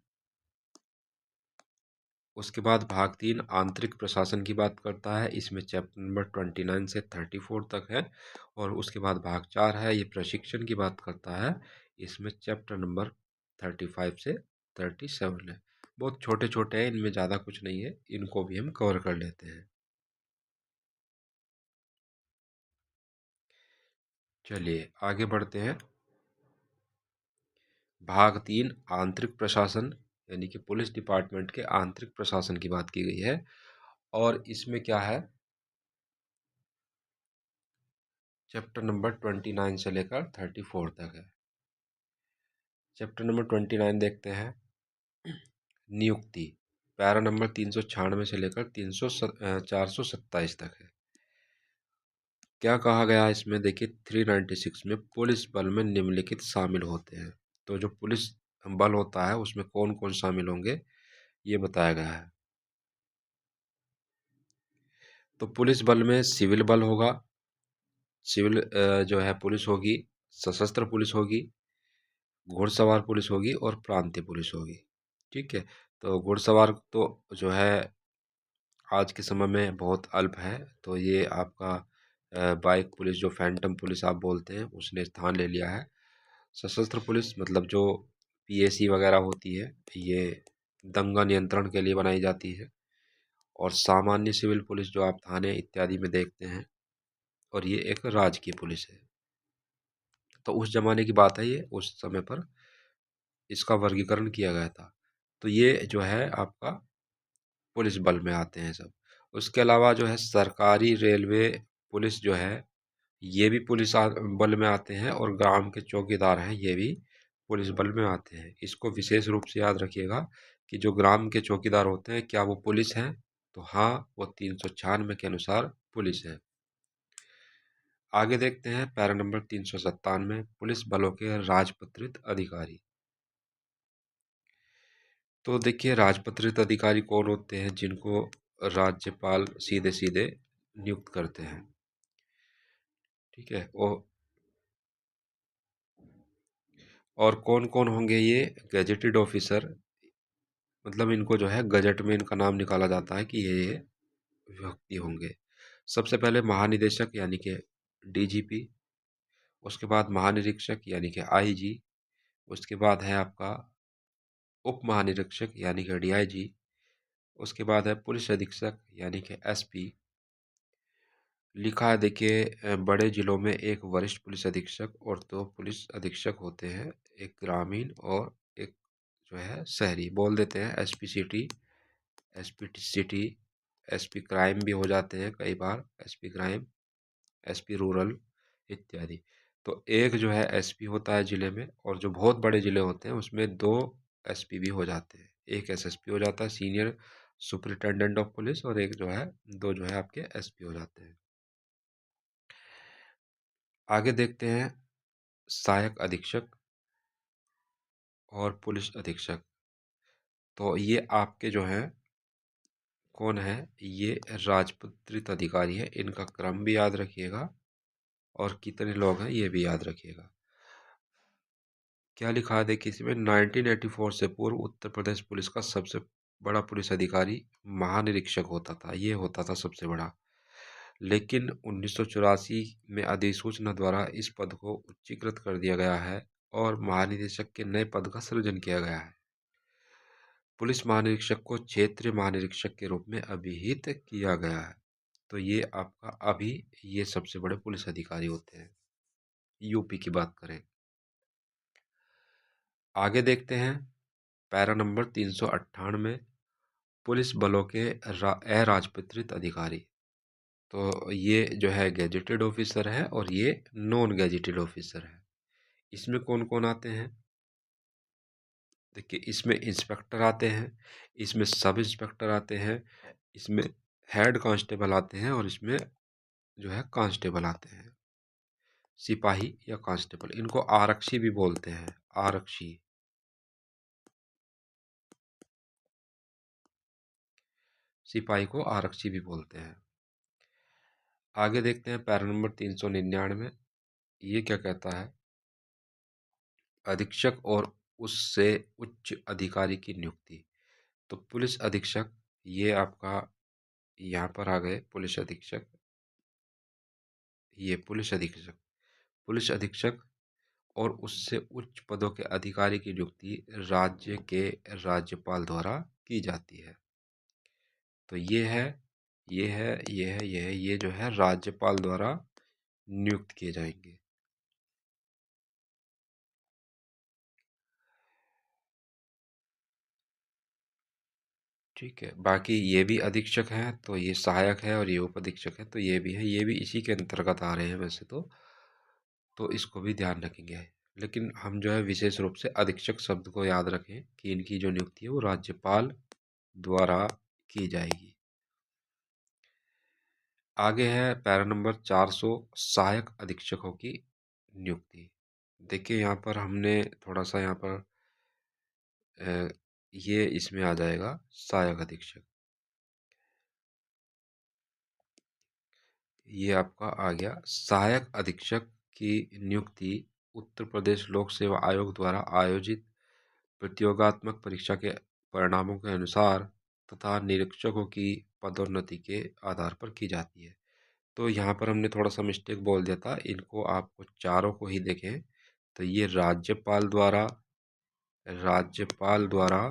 उसके बाद भाग 3 आंतरिक प्रशासन की बात करता है। इसमें चैप्टर नंबर 29 से 34 तक है। और उसके बाद भाग 4 है, ये प्रशिक्षण की बात करता है। इसमें चैप्टर नंबर 35 से 37 है। बहुत छोटे छोटे हैं, इनमें ज़्यादा कुछ नहीं है, इनको भी हम कवर कर लेते हैं। चलिए आगे बढ़ते हैं। भाग 3 आंतरिक प्रशासन, यानी कि पुलिस डिपार्टमेंट के आंतरिक प्रशासन की बात की गई है। और इसमें क्या है, चैप्टर नंबर 29 से लेकर 34 तक है। चैप्टर नंबर 29 देखते हैं, नियुक्ति। पैरा नंबर 396 से लेकर 427 तक है। क्या कहा गया है इसमें, देखिए 396 में पुलिस बल में निम्नलिखित शामिल होते हैं। तो जो पुलिस बल होता है उसमें कौन कौन शामिल होंगे ये बताया गया है। तो पुलिस बल में सिविल बल होगा, सिविल जो है पुलिस होगी, सशस्त्र पुलिस होगी, घुड़सवार पुलिस होगी और प्रांतीय पुलिस होगी। ठीक है। तो घुड़सवार तो जो है आज के समय में बहुत अल्प है, तो ये आपका बाइक पुलिस जो फैंटम पुलिस आप बोलते हैं उसने स्थान ले लिया है। सशस्त्र पुलिस मतलब जो पीएसी वगैरह होती है, ये दंगा नियंत्रण के लिए बनाई जाती है। और सामान्य सिविल पुलिस जो आप थाने इत्यादि में देखते हैं, और ये एक राजकीय पुलिस है। तो उस जमाने की बात है, ये उस समय पर इसका वर्गीकरण किया गया था। तो ये जो है आपका पुलिस बल में आते हैं सब। उसके अलावा जो है सरकारी रेलवे पुलिस जो है ये भी बल में आते हैं, और ग्राम के चौकीदार हैं ये भी पुलिस बल में आते हैं। इसको विशेष रूप से याद रखिएगा कि जो ग्राम के चौकीदार होते हैं क्या वो पुलिस हैं? तो हाँ, वो 396 के अनुसार पुलिस है। आगे देखते हैं पैरा नंबर 397, पुलिस बलों के राजपत्रित अधिकारी। तो देखिए, राजपत्रित अधिकारी कौन होते हैं? जिनको राज्यपाल सीधे सीधे नियुक्त करते हैं। ठीक है। और कौन कौन होंगे ये? गजेटेड ऑफिसर, मतलब इनको जो है गजट में इनका नाम निकाला जाता है कि ये व्यक्ति होंगे। सबसे पहले महानिदेशक यानी कि डीजीपी, उसके बाद महानिरीक्षक यानी कि आईजी, उसके बाद है आपका उप महानिरीक्षक यानी कि डीआईजी, उसके बाद है पुलिस अधीक्षक यानी कि एसपी। लिखा है देखिए, बड़े जिलों में एक वरिष्ठ पुलिस अधीक्षक और दो पुलिस अधीक्षक होते हैं, एक ग्रामीण और एक जो है शहरी। बोल देते हैं SP city, SP city, SP crime भी हो जाते हैं कई बार, एसपी क्राइम, एसपी रूरल इत्यादि। तो एक जो है एसपी होता है जिले में, और जो बहुत बड़े जिले होते हैं उसमें दो एसपी भी हो जाते हैं। एक एसएसपी हो जाता है, सीनियर सुपरिटेंडेंट ऑफ पुलिस, और एक जो है दो जो है आपके एसपी हो जाते हैं। आगे देखते हैं सहायक अधीक्षक और पुलिस अधीक्षक। तो ये आपके जो हैं कौन है? ये राजपत्रित अधिकारी है। इनका क्रम भी याद रखिएगा और कितने लोग हैं ये भी याद रखिएगा। क्या लिखा है देखिए इसमें, 1984 से पूर्व उत्तर प्रदेश पुलिस का सबसे बड़ा पुलिस अधिकारी महानिरीक्षक होता था। ये होता था सबसे बड़ा, लेकिन 1984 में अधिसूचना द्वारा इस पद को उच्चीकृत कर दिया गया है और महानिदेशक के नए पद का सृजन किया गया है। पुलिस महानिरीक्षक को क्षेत्रीय महानिरीक्षक के रूप में अभिहित किया गया है। तो ये आपका अभी ये सबसे बड़े पुलिस अधिकारी होते हैं, यूपी की बात करें। आगे देखते हैं पैरा नंबर 398, पुलिस बलों के अराजपत्रित अधिकारी। तो ये जो है गैजेटेड ऑफिसर है और ये नॉन गैजेटेड ऑफिसर है। इसमें कौन कौन आते हैं? देखिए, इसमें इंस्पेक्टर आते हैं, इसमें सब इंस्पेक्टर आते हैं, इसमें हेड कांस्टेबल आते हैं, और इसमें जो है कांस्टेबल आते हैं, सिपाही या कांस्टेबल। इनको आरक्षी भी बोलते हैं, आरक्षी। सिपाही को आरक्षी भी बोलते हैं। आगे देखते हैं पैरा नंबर 399, ये क्या कहता है? अधीक्षक और उससे उच्च अधिकारी की नियुक्ति। तो पुलिस अधीक्षक, ये आपका यहाँ पर आ गए पुलिस अधीक्षक, ये पुलिस अधीक्षक, पुलिस अधीक्षक और उससे उच्च पदों के अधिकारी की नियुक्ति राज्य के राज्यपाल द्वारा की जाती है। तो ये है, ये है, ये है, ये है, ये जो है राज्यपाल द्वारा नियुक्त किए जाएंगे। ठीक है। बाकी ये भी अधीक्षक हैं, तो ये सहायक है, और ये उप अधीक्षक है, तो ये भी है, ये भी इसी के अंतर्गत आ रहे हैं वैसे तो इसको भी ध्यान रखेंगे। लेकिन हम जो है विशेष रूप से अधीक्षक शब्द को याद रखें कि इनकी जो नियुक्ति है वो राज्यपाल द्वारा की जाएगी। आगे है पैरा नंबर 400, सहायक अधीक्षकों की नियुक्ति। देखिए यहाँ पर हमने थोड़ा सा यहाँ पर ये इसमें आ जाएगा सहायक अधीक्षक, ये आपका आ गया सहायक अधीक्षक की नियुक्ति उत्तर प्रदेश लोक सेवा आयोग द्वारा आयोजित प्रतियोगात्मक परीक्षा के परिणामों के अनुसार तथा निरीक्षकों की पदोन्नति के आधार पर की जाती है। तो यहाँ पर हमने थोड़ा सा मिस्टेक बोल दिया था, इनको आपको चारों को ही देखें। तो ये राज्यपाल द्वारा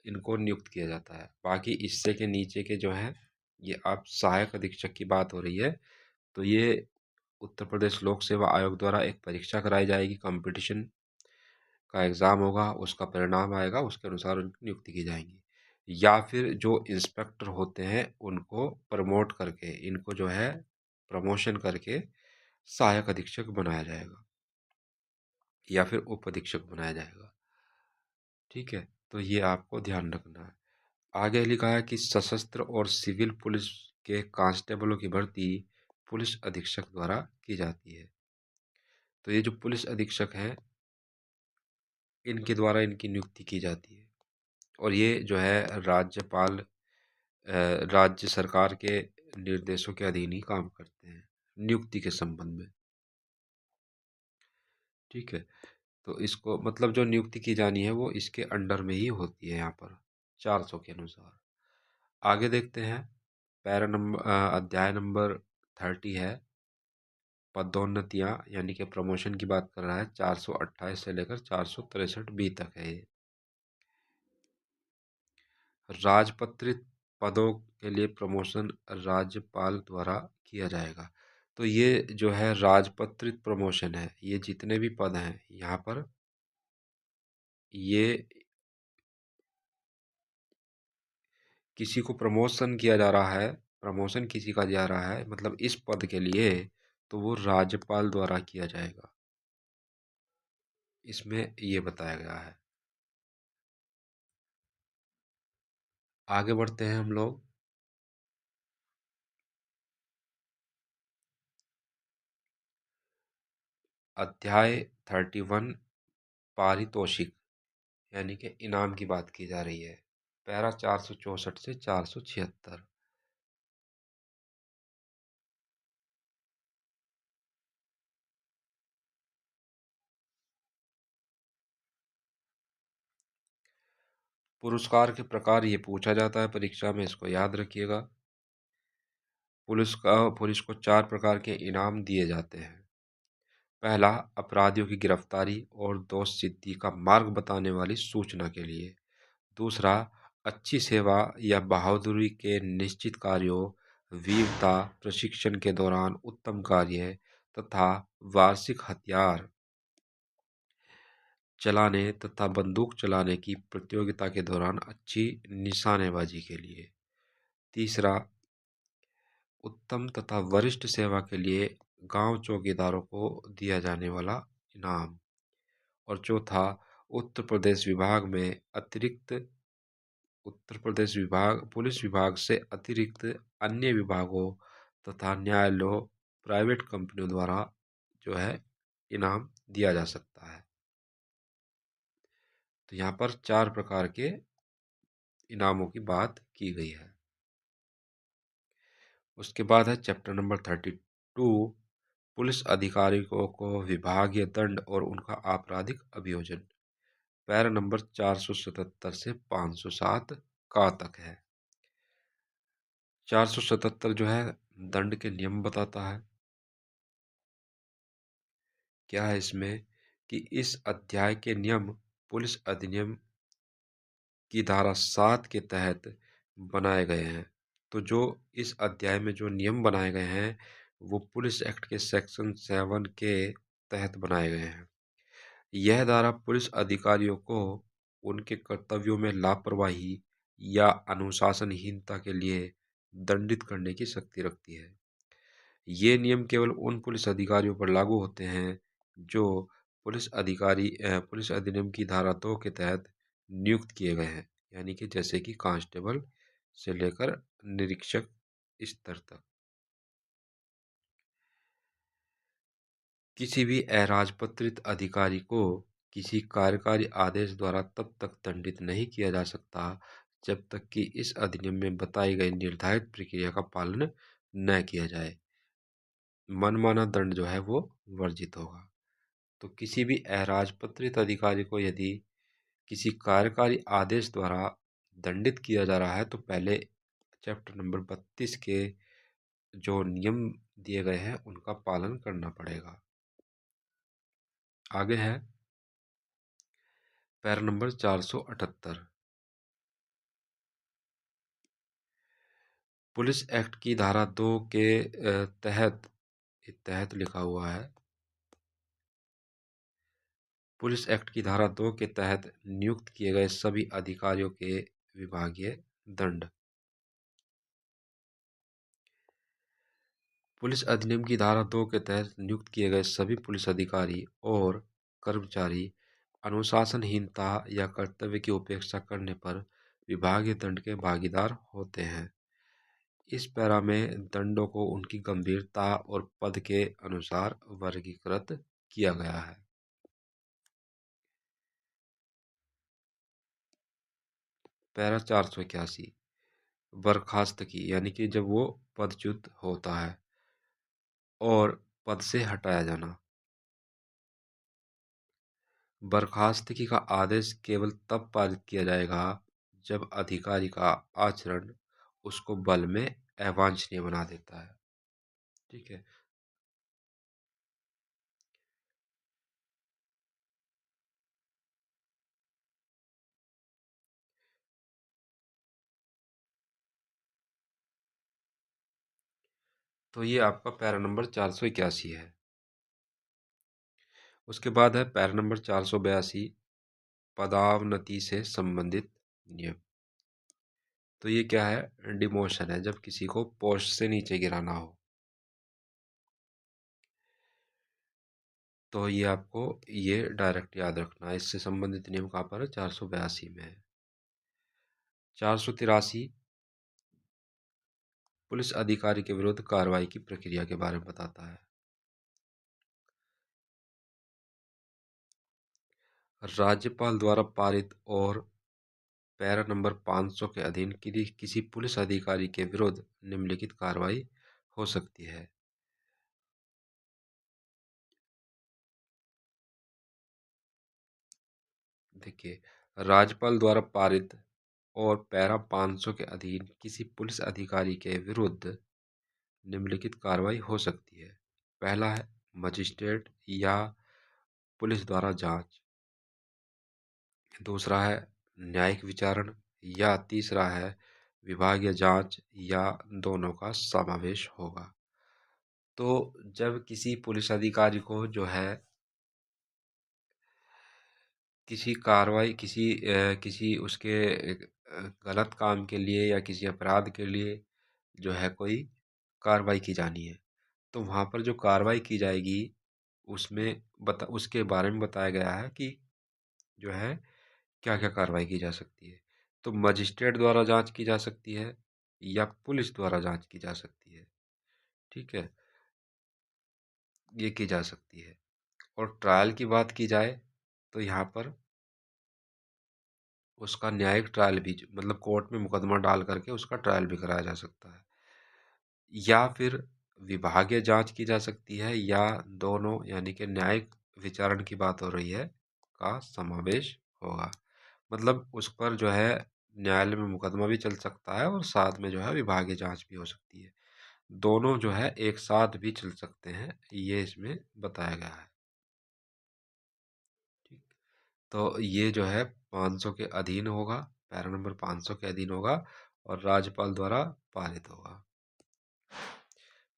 इनको नियुक्त किया जाता है। बाकी इससे के नीचे के जो हैं, ये आप सहायक अधीक्षक की बात हो रही है, तो ये उत्तर प्रदेश लोक सेवा आयोग द्वारा एक परीक्षा कराई जाएगी, कंपटीशन का एग्ज़ाम होगा, उसका परिणाम आएगा, उसके अनुसार उनकी नियुक्ति की जाएंगी। या फिर जो इंस्पेक्टर होते हैं उनको प्रमोट करके, इनको जो है प्रमोशन करके सहायक अधीक्षक बनाया जाएगा या फिर उप अधीक्षक बनाया जाएगा। ठीक है, तो ये आपको ध्यान रखना है। आगे लिखा है कि सशस्त्र और सिविल पुलिस के कांस्टेबलों की भर्ती पुलिस अधीक्षक द्वारा की जाती है। तो ये जो पुलिस अधीक्षक हैं, इनके द्वारा इनकी नियुक्ति की जाती है। और ये जो है राज्यपाल राज्य सरकार के निर्देशों के अधीन ही काम करते हैं नियुक्ति के संबंध में। ठीक है, तो इसको मतलब जो नियुक्ति की जानी है वो इसके अंडर में ही होती है यहाँ पर 400 के अनुसार। आगे देखते हैं। अध्याय नंबर 30 है पदोन्नतियां यानी कि प्रमोशन की बात कर रहा है। 428 से लेकर 463 बी तक है ये। राजपत्रित पदों के लिए प्रमोशन राज्यपाल द्वारा किया जाएगा। तो ये जो है राजपत्रित प्रमोशन है, ये जितने भी पद हैं यहाँ पर ये किसी को प्रमोशन किया जा रहा है, प्रमोशन किसी का जा रहा है मतलब इस पद के लिए, तो वो राज्यपाल द्वारा किया जाएगा। इसमें ये बताया गया है। आगे बढ़ते हैं हम लोग। अध्याय 31 पारितोषिक यानी कि इनाम की बात की जा रही है। पैरा 464 से 476। पुरस्कार के प्रकार ये पूछा जाता है परीक्षा में, इसको याद रखिएगा। पुलिस को 4 प्रकार के इनाम दिए जाते हैं। पहला, अपराधियों की गिरफ्तारी और दोष सिद्धि का मार्ग बताने वाली सूचना के लिए। दूसरा, अच्छी सेवा या बहादुरी के निश्चित कार्यों, वीरता प्रशिक्षण के दौरान उत्तम कार्य तथा वार्षिक हथियार चलाने तथा बंदूक चलाने की प्रतियोगिता के दौरान अच्छी निशानेबाजी के लिए। तीसरा, उत्तम तथा वरिष्ठ सेवा के लिए गांव चौकीदारों को दिया जाने वाला इनाम। और चौथा, उत्तर प्रदेश विभाग में अतिरिक्त उत्तर प्रदेश विभाग पुलिस विभाग से अतिरिक्त अन्य विभागों तथा न्यायालयों, प्राइवेट कंपनियों द्वारा जो है इनाम दिया जा सकता है। तो यहाँ पर 4 प्रकार के इनामों की बात की गई है। उसके बाद है चैप्टर नंबर 32 पुलिस अधिकारियों को विभागीय दंड और उनका आपराधिक अभियोजन। पैरा नंबर 477 से 507 का तक है। 477 जो है दंड के नियम बताता है। क्या है इसमें कि इस अध्याय के नियम पुलिस अधिनियम की धारा 7 के तहत बनाए गए हैं। तो जो इस अध्याय में जो नियम बनाए गए हैं वो पुलिस एक्ट के सेक्शन 7 के तहत बनाए गए हैं। यह धारा पुलिस अधिकारियों को उनके कर्तव्यों में लापरवाही या अनुशासनहीनता के लिए दंडित करने की शक्ति रखती है। ये नियम केवल उन पुलिस अधिकारियों पर लागू होते हैं जो पुलिस अधिनियम की धारा 2 के तहत नियुक्त किए गए हैं, यानी कि जैसे कि कांस्टेबल से लेकर निरीक्षक स्तर तक। किसी भी अराजपत्रित अधिकारी को किसी कार्यकारी आदेश द्वारा तब तक दंडित नहीं किया जा सकता जब तक कि इस अधिनियम में बताई गई निर्धारित प्रक्रिया का पालन न किया जाए। मनमाना दंड जो है वो वर्जित होगा। तो किसी भी अराजपत्रित अधिकारी को यदि किसी कार्यकारी आदेश द्वारा दंडित किया जा रहा है तो पहले चैप्टर नंबर 32 के जो नियम दिए गए हैं उनका पालन करना पड़ेगा। आगे है पैरा नंबर 478 पुलिस एक्ट की धारा 2 के तहत लिखा हुआ है। पुलिस एक्ट की धारा 2 के तहत नियुक्त किए गए सभी अधिकारियों के विभागीय दंड। पुलिस अधिनियम की धारा 2 के तहत नियुक्त किए गए सभी पुलिस अधिकारी और कर्मचारी अनुशासनहीनता या कर्तव्य की उपेक्षा करने पर विभागीय दंड के भागीदार होते हैं। इस पैरा में दंडों को उनकी गंभीरता और पद के अनुसार वर्गीकृत किया गया है। पैरा 481 बर्खास्तगी यानी कि जब वो पदच्युत होता है और पद से हटाया जाना। बर्खास्तगी का आदेश केवल तब पारित किया जाएगा जब अधिकारी का आचरण उसको बल में अवांछनीय बना देता है। ठीक है। तो ये आपका पैरा नंबर 481 है। उसके बाद है पैरा नंबर 482 पदावनति से संबंधित नियम। तो ये क्या है? डिमोशन है, जब किसी को पोस्ट से नीचे गिराना हो। तो ये आपको ये डायरेक्ट याद रखना है। इससे संबंधित नियम कहाँ पर है? 482 में है। 483 पुलिस अधिकारी के विरुद्ध कार्रवाई की प्रक्रिया के बारे में बताता है। राज्यपाल द्वारा पारित और पैरा नंबर 500 के अधीन किसी पुलिस अधिकारी के विरुद्ध निम्नलिखित कार्रवाई हो सकती है। देखिए, राज्यपाल द्वारा पारित और पैरा 500 के अधीन किसी पुलिस अधिकारी के विरुद्ध निम्नलिखित कार्रवाई हो सकती है। पहला है मजिस्ट्रेट या पुलिस द्वारा जांच। दूसरा है न्यायिक विचारण या तीसरा है विभागीय जांच या दोनों का समावेश होगा। तो जब किसी पुलिस अधिकारी को जो है किसी कार्रवाई किसी उसके गलत काम के लिए या किसी अपराध के लिए जो है कोई कार्रवाई की जानी है, तो वहाँ पर जो कार्रवाई की जाएगी उसमें उसके बारे में बताया गया है कि जो है क्या क्या कार्रवाई की जा सकती है। तो मजिस्ट्रेट द्वारा जांच की जा सकती है या पुलिस द्वारा जांच की जा सकती है। ठीक है, ये की जा सकती है। और ट्रायल की बात की जाए तो यहाँ पर उसका न्यायिक ट्रायल भी मतलब कोर्ट में मुकदमा डाल करके उसका ट्रायल भी कराया जा सकता है, या फिर विभागीय जांच की जा सकती है, या दोनों यानी कि न्यायिक विचारण की बात हो रही है का समावेश होगा। मतलब उस पर जो है न्यायालय में मुकदमा भी चल सकता है और साथ में जो है विभागीय जांच भी हो सकती है। दोनों जो है एक साथ भी चल सकते हैं, ये इसमें बताया गया है। ठीक। तो ये जो है 500 के अधीन होगा, पैरा नंबर 500 के अधीन होगा और राज्यपाल द्वारा पारित होगा।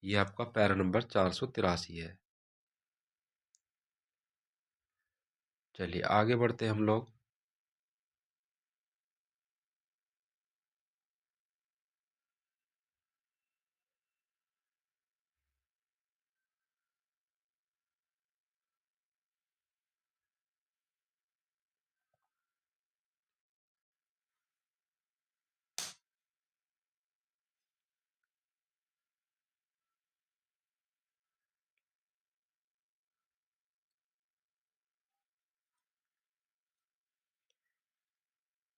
ये आपका पैरा नंबर 483 है। चलिए आगे बढ़ते हैं हम लोग।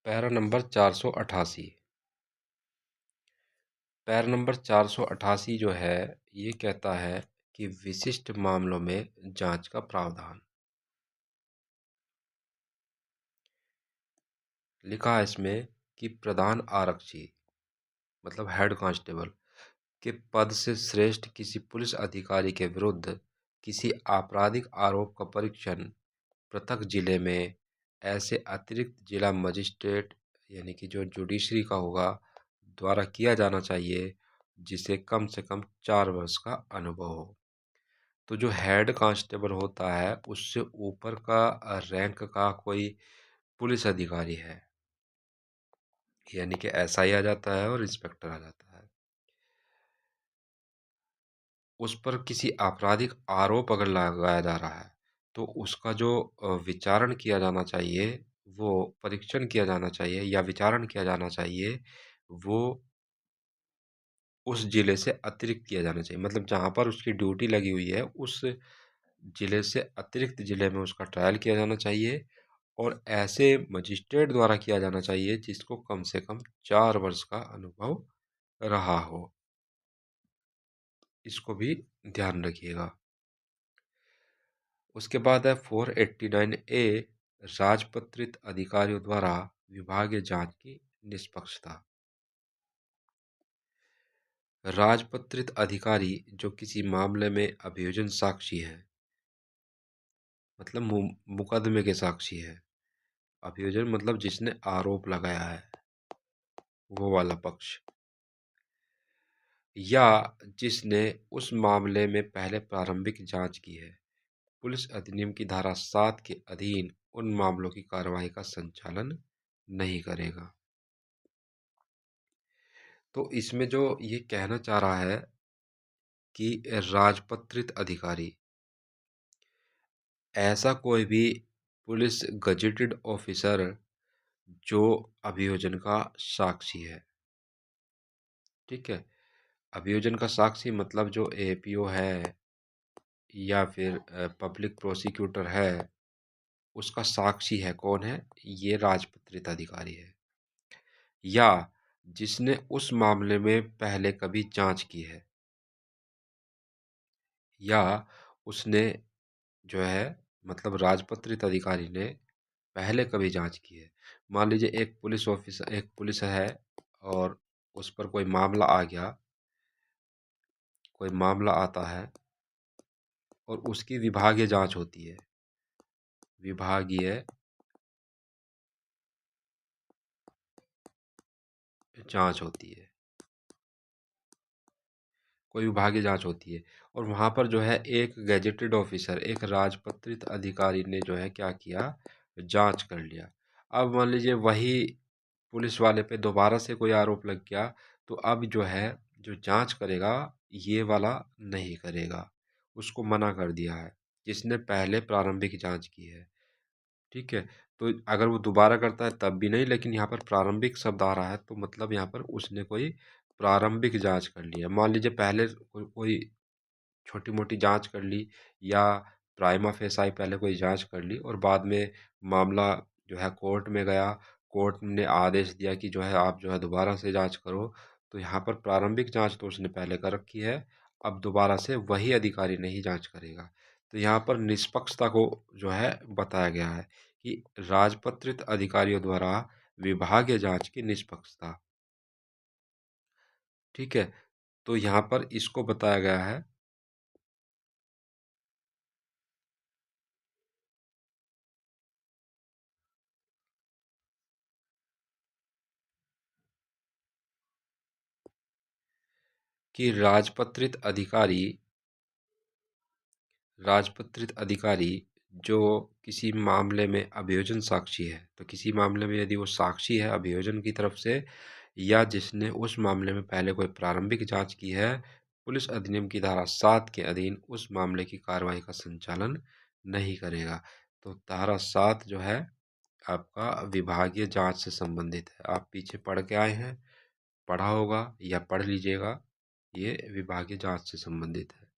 Para number 488। पैरा नंबर 488 जो है ये कहता है कि विशिष्ट मामलों में जांच का प्रावधान। लिखा है इसमें कि प्रधान आरक्षी मतलब हेड कांस्टेबल के पद से श्रेष्ठ किसी पुलिस अधिकारी के विरुद्ध किसी आपराधिक आरोप का परीक्षण पृथक जिले में ऐसे अतिरिक्त जिला मजिस्ट्रेट यानी कि जो जुडिशरी का होगा द्वारा किया जाना चाहिए, जिसे कम से कम 4 वर्ष का अनुभव हो। तो जो हेड कांस्टेबल होता है उससे ऊपर का रैंक का कोई पुलिस अधिकारी है, यानी कि एसआई आ जाता है और इंस्पेक्टर आ जाता है, उस पर किसी आपराधिक आरोप अगर लगाया जा रहा है तो उसका जो विचारण किया जाना चाहिए, वो परीक्षण किया जाना चाहिए या विचारण किया जाना चाहिए, वो उस ज़िले से अतिरिक्त किया जाना चाहिए। मतलब जहाँ पर उसकी ड्यूटी लगी हुई है, उस ज़िले से अतिरिक्त ज़िले में उसका ट्रायल किया जाना चाहिए और ऐसे मजिस्ट्रेट द्वारा किया जाना चाहिए जिसको कम से कम 4 वर्ष का अनुभव रहा हो। इसको भी ध्यान रखिएगा। उसके बाद है 489A, राजपत्रित अधिकारियों द्वारा विभागीय जांच की निष्पक्षता। राजपत्रित अधिकारी जो किसी मामले में अभियोजन साक्षी है, मतलब मुकदमे के साक्षी है। अभियोजन मतलब जिसने आरोप लगाया है, वो वाला पक्ष, या जिसने उस मामले में पहले प्रारंभिक जांच की है, पुलिस अधिनियम की धारा 7 के अधीन उन मामलों की कार्रवाई का संचालन नहीं करेगा। तो इसमें जो ये कहना चाह रहा है कि राजपत्रित अधिकारी, ऐसा कोई भी पुलिस गजेटेड ऑफिसर जो अभियोजन का साक्षी है। ठीक है, अभियोजन का साक्षी मतलब जो एपीओ है या फिर पब्लिक प्रोसिक्यूटर है, उसका साक्षी है कौन है, ये राजपत्रित अधिकारी है, या जिसने उस मामले में पहले कभी जांच की है, या उसने जो है मतलब राजपत्रित अधिकारी ने पहले कभी जांच की है। मान लीजिए एक पुलिस है और उस पर कोई मामला आता है और उसकी विभागीय जांच होती है। विभागीय जांच होती है, कोई विभागीय जांच होती है और वहाँ पर जो है एक गैजेटेड ऑफिसर, एक राजपत्रित अधिकारी ने जो है क्या किया, जांच कर लिया। अब मान लीजिए वही पुलिस वाले पे दोबारा से कोई आरोप लग गया, तो अब जो है जो जांच करेगा ये वाला नहीं करेगा, उसको मना कर दिया है जिसने पहले प्रारंभिक जांच की है। ठीक है, तो अगर वो दोबारा करता है तब भी नहीं, लेकिन यहाँ पर प्रारंभिक शब्द आ रहा है तो मतलब यहाँ पर उसने कोई प्रारंभिक जांच कर ली है। मान लीजिए पहले कोई छोटी मोटी जांच कर ली या प्राइमा फेसाई पहले कोई जांच कर ली और बाद में मामला जो है कोर्ट में गया, कोर्ट ने आदेश दिया कि जो है आप जो है दोबारा से जांच करो, तो यहाँ पर प्रारंभिक जांच तो उसने पहले कर रखी है, अब दोबारा से वही अधिकारी नहीं जांच करेगा। तो यहाँ पर निष्पक्षता को जो है बताया गया है कि राजपत्रित अधिकारियों द्वारा विभागीय जांच की निष्पक्षता। ठीक है, तो यहाँ पर इसको बताया गया है कि राजपत्रित अधिकारी जो किसी मामले में अभियोजन साक्षी है, तो किसी मामले में यदि वो साक्षी है अभियोजन की तरफ से, या जिसने उस मामले में पहले कोई प्रारंभिक जांच की है, पुलिस अधिनियम की धारा 7 के अधीन उस मामले की कार्रवाई का संचालन नहीं करेगा। तो धारा 7 जो है आपका विभागीय जांच से संबंधित है। आप पीछे पढ़ के आए हैं, पढ़ा होगा या पढ़ लीजिएगा, ये विभागीय जांच से संबंधित है।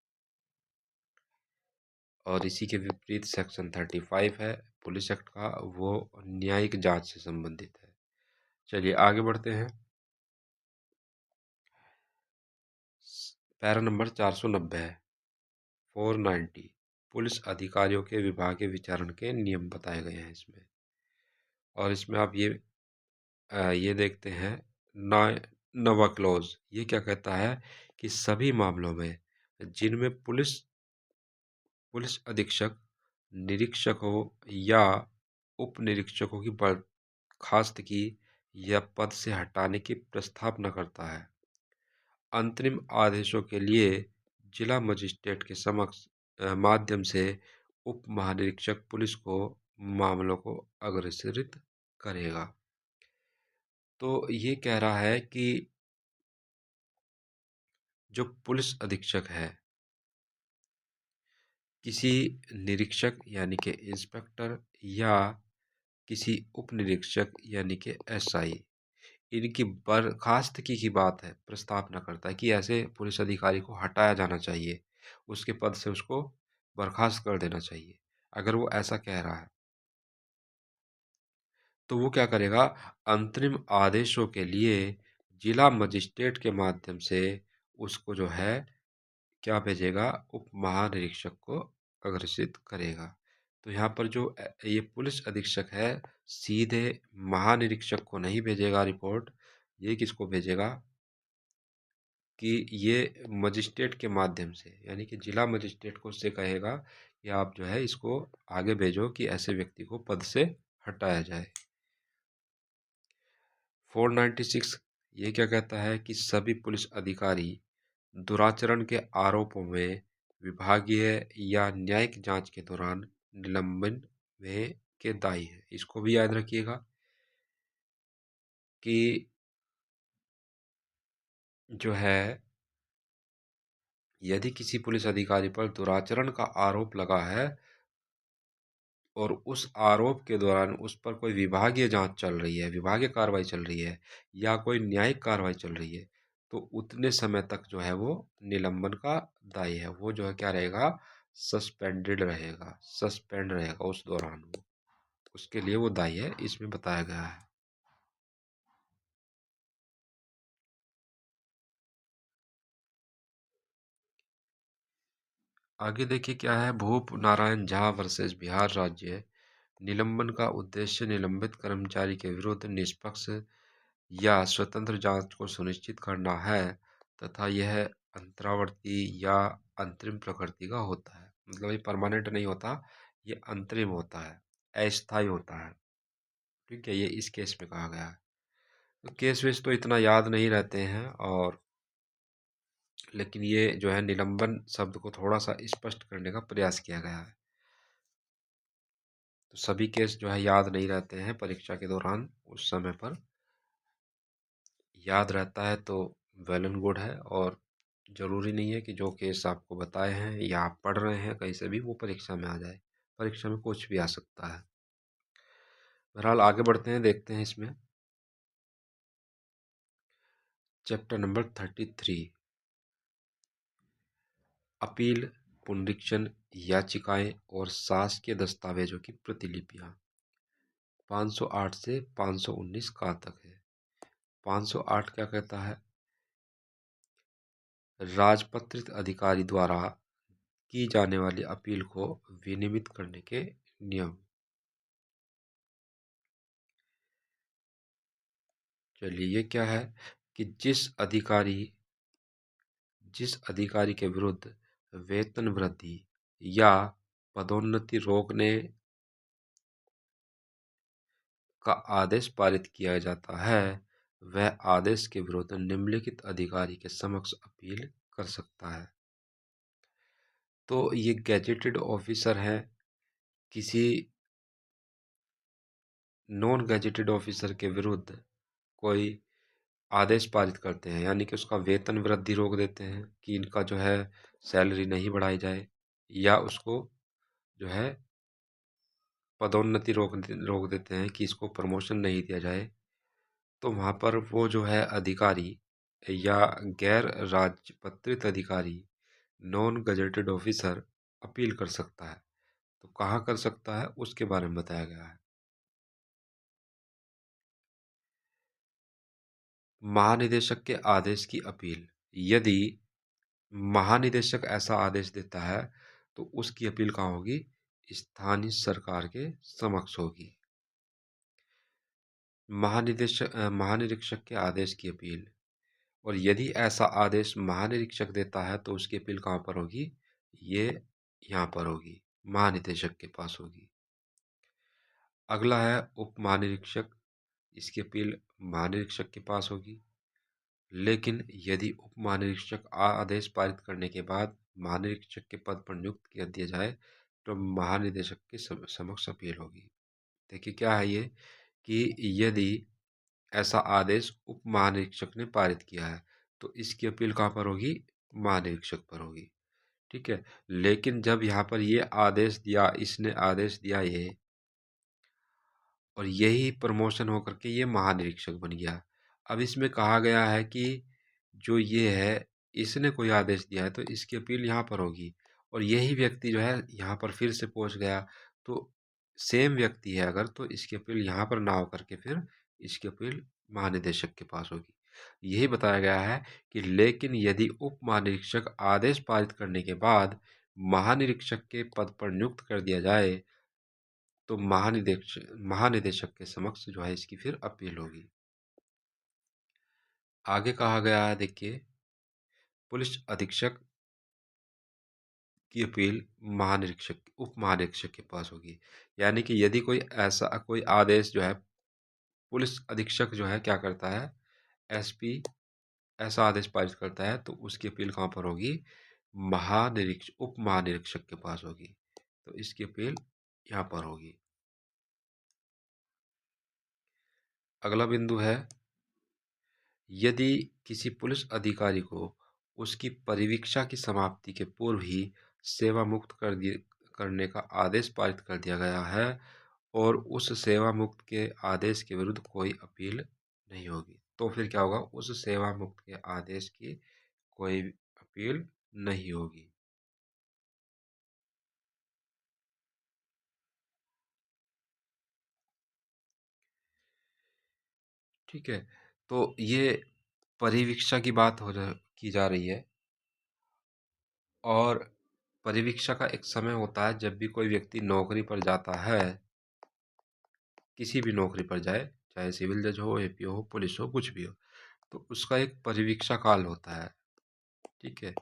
और इसी के विपरीत सेक्शन 35 है पुलिस एक्ट का, वो न्यायिक जांच से संबंधित है। चलिए आगे बढ़ते हैं। पैरा नंबर 490 है, 490, पुलिस अधिकारियों के विभागीय विचारण के नियम बताए गए हैं इसमें। और इसमें आप ये देखते हैं नवा क्लॉज, ये क्या कहता है कि सभी मामलों में जिनमें पुलिस अधीक्षक, निरीक्षक हो या उप निरीक्षकों की बर्खास्तगी या पद से हटाने की प्रस्तावना करता है, अंतरिम आदेशों के लिए जिला मजिस्ट्रेट के माध्यम से उप महानिरीक्षक पुलिस को मामलों को अग्रेसित करेगा। तो ये कह रहा है कि जो पुलिस अधीक्षक है किसी निरीक्षक यानी कि इंस्पेक्टर या किसी उप निरीक्षक यानी कि एसआई इनकी बर्खास्तगी की बात है, प्रस्तावना करता है कि ऐसे पुलिस अधिकारी को हटाया जाना चाहिए, उसके पद से उसको बर्खास्त कर देना चाहिए। अगर वो ऐसा कह रहा है तो वो क्या करेगा, अंतरिम आदेशों के लिए जिला मजिस्ट्रेट के माध्यम से उसको जो है क्या भेजेगा, उप महानिरीक्षक को अग्रेसित करेगा। तो यहाँ पर जो ये पुलिस अधीक्षक है सीधे महानिरीक्षक को नहीं भेजेगा रिपोर्ट, ये किसको भेजेगा कि ये मजिस्ट्रेट के माध्यम से, यानी कि जिला मजिस्ट्रेट को उससे कहेगा कि आप जो है इसको आगे भेजो कि ऐसे व्यक्ति को पद से हटाया जाए। 496 ये क्या कहता है कि सभी पुलिस अधिकारी दुराचरण के आरोपों में विभागीय या न्यायिक जांच के दौरान निलंबन में के दायी हैं। इसको भी याद रखिएगा कि जो है यदि किसी पुलिस अधिकारी पर दुराचरण का आरोप लगा है और उस आरोप के दौरान उस पर कोई विभागीय जांच चल रही है, विभागीय कार्रवाई चल रही है या कोई न्यायिक कार्रवाई चल रही है, तो उतने समय तक जो है वो निलंबन का दायी है। वो जो है क्या रहेगा, सस्पेंडेड रहेगा, सस्पेंड रहेगा उस दौरान, वो उसके लिए वो दायी है, इसमें बताया गया है। आगे देखिए क्या है, भूप नारायण झा वर्सेस बिहार राज्य। निलंबन का उद्देश्य निलंबित कर्मचारी के विरुद्ध निष्पक्ष या स्वतंत्र जांच को सुनिश्चित करना है तथा यह अंतरावर्ती या अंतरिम प्रकृति का होता है। मतलब ये परमानेंट नहीं होता, ये अंतरिम होता है, अस्थायी होता है। ठीक है, ये इस केस में कहा गया है। तो केस वेस तो इतना याद नहीं रहते हैं, और लेकिन ये जो है निलंबन शब्द को थोड़ा सा स्पष्ट करने का प्रयास किया गया है। तो सभी केस जो है याद नहीं रहते हैं परीक्षा के दौरान, उस समय पर याद रहता है तो वेल एंड गुड है, और ज़रूरी नहीं है कि जो केस आपको बताए हैं या आप पढ़ रहे हैं कहीं से भी वो परीक्षा में आ जाए। परीक्षा में कुछ भी आ सकता है। बहरहाल आगे बढ़ते हैं, देखते हैं इसमें चैप्टर नंबर 33, अपील, पुनरीक्षण, याचिकाएं और शासकीय दस्तावेजों की प्रतिलिपियां। 508 से 519 का तक है। 508 क्या कहता है, राजपत्रित अधिकारी द्वारा की जाने वाली अपील को विनियमित करने के नियम। चलिए, ये क्या है कि जिस अधिकारी के विरुद्ध वेतन वृद्धि या पदोन्नति रोकने का आदेश पारित किया जाता है, वह आदेश के विरुद्ध निम्नलिखित अधिकारी के समक्ष अपील कर सकता है। तो ये गैजेटेड ऑफिसर है, किसी नॉन गैजेटेड ऑफिसर के विरुद्ध कोई आदेश पारित करते हैं, यानी कि उसका वेतन वृद्धि रोक देते हैं कि इनका जो है सैलरी नहीं बढ़ाई जाए, या उसको जो है पदोन्नति रोक देते हैं कि इसको प्रमोशन नहीं दिया जाए। तो वहाँ पर वो जो है अधिकारी या गैर राजपत्रित अधिकारी, नॉन गजेटेड ऑफिसर अपील कर सकता है। तो कहाँ कर सकता है उसके बारे में बताया गया है। महानिदेशक के आदेश की अपील, यदि महानिदेशक ऐसा आदेश देता है तो उसकी अपील कहाँ होगी, स्थानीय सरकार के समक्ष होगी। महानिरीक्षक के आदेश की अपील, और यदि ऐसा आदेश महानिरीक्षक देता है तो उसकी अपील कहाँ पर होगी, ये यहाँ पर होगी, महानिदेशक के पास होगी। अगला है उप महानिरीक्षक, इसकी अपील महानिरीक्षक के पास होगी। लेकिन यदि उप महानिरीक्षक आदेश पारित करने के बाद महानिरीक्षक के पद पर नियुक्त कर दिया जाए तो महानिदेशक के समक्ष अपील होगी। देखिए क्या है ये कि यदि ऐसा आदेश उप महानिरीक्षक ने पारित किया है तो इसकी अपील कहाँ पर होगी, महानिरीक्षक पर होगी। ठीक है। लेकिन जब यहाँ पर ये आदेश दिया, इसने आदेश दिया ये, और यही प्रमोशन होकर के ये महानिरीक्षक बन गया। अब इसमें कहा गया है कि जो ये है, इसने कोई आदेश दिया है तो इसकी अपील यहाँ पर होगी, और यही व्यक्ति जो है यहाँ पर फिर से पहुंच गया, तो सेम व्यक्ति है अगर, तो इसकी अपील यहाँ पर ना होकर के फिर इसकी अपील महानिदेशक के पास होगी। यही बताया गया है कि लेकिन यदि उप महानिरीक्षक आदेश पारित करने के बाद महानिरीक्षक के पद पर नियुक्त कर दिया जाए तो महानिदेशक के समक्ष जो है इसकी फिर अपील होगी। आगे कहा गया है, देखिए, पुलिस अधीक्षक की अपील उप महानिरीक्षक के पास होगी। यानी कि यदि कोई आदेश जो है, पुलिस अधीक्षक जो है क्या करता है, एसपी ऐसा आदेश पारित करता है, तो उसकी अपील कहाँ पर होगी, उप महानिरीक्षक के पास होगी। तो इसकी अपील यहाँ पर होगी। अगला बिंदु है, यदि किसी पुलिस अधिकारी को उसकी परिवीक्षा की समाप्ति के पूर्व ही सेवा मुक्त करने का आदेश पारित कर दिया गया है और उस सेवा मुक्त के आदेश के विरुद्ध कोई अपील नहीं होगी, तो फिर क्या होगा, उस सेवा मुक्त के आदेश की कोई अपील नहीं होगी। ठीक है। तो ये परिवीक्षा की बात की जा रही है, और परिवीक्षा का एक समय होता है जब भी कोई व्यक्ति नौकरी पर जाता है, किसी भी नौकरी पर जाए, चाहे सिविल जज हो, एपीओ हो, पुलिस हो, कुछ भी हो, तो उसका एक परिवीक्षा काल होता है। ठीक है।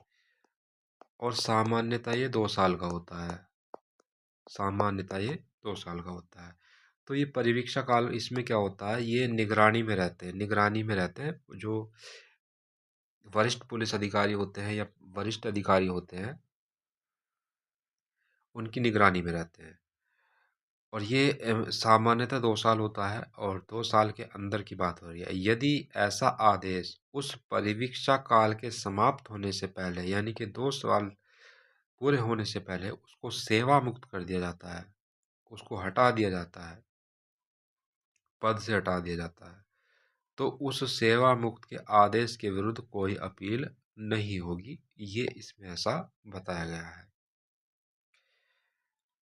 और सामान्यतः ये 2 साल का होता है। सामान्यतः ये 2 साल का होता है। तो ये परिवीक्षा काल, इसमें क्या होता है, ये निगरानी में रहते हैं जो वरिष्ठ पुलिस अधिकारी होते हैं या वरिष्ठ अधिकारी होते हैं, उनकी निगरानी में रहते हैं। और ये सामान्यतः 2 साल होता है, और 2 साल के अंदर की बात हो रही है। यदि ऐसा आदेश उस परिवीक्षा काल के समाप्त होने से पहले, यानी कि 2 साल पूरे होने से पहले उसको सेवा मुक्त कर दिया जाता है, उसको हटा दिया जाता है, पद से हटा दिया जाता है, तो उस सेवा मुक्त के आदेश के विरुद्ध कोई अपील नहीं होगी। ये इसमें ऐसा बताया गया है।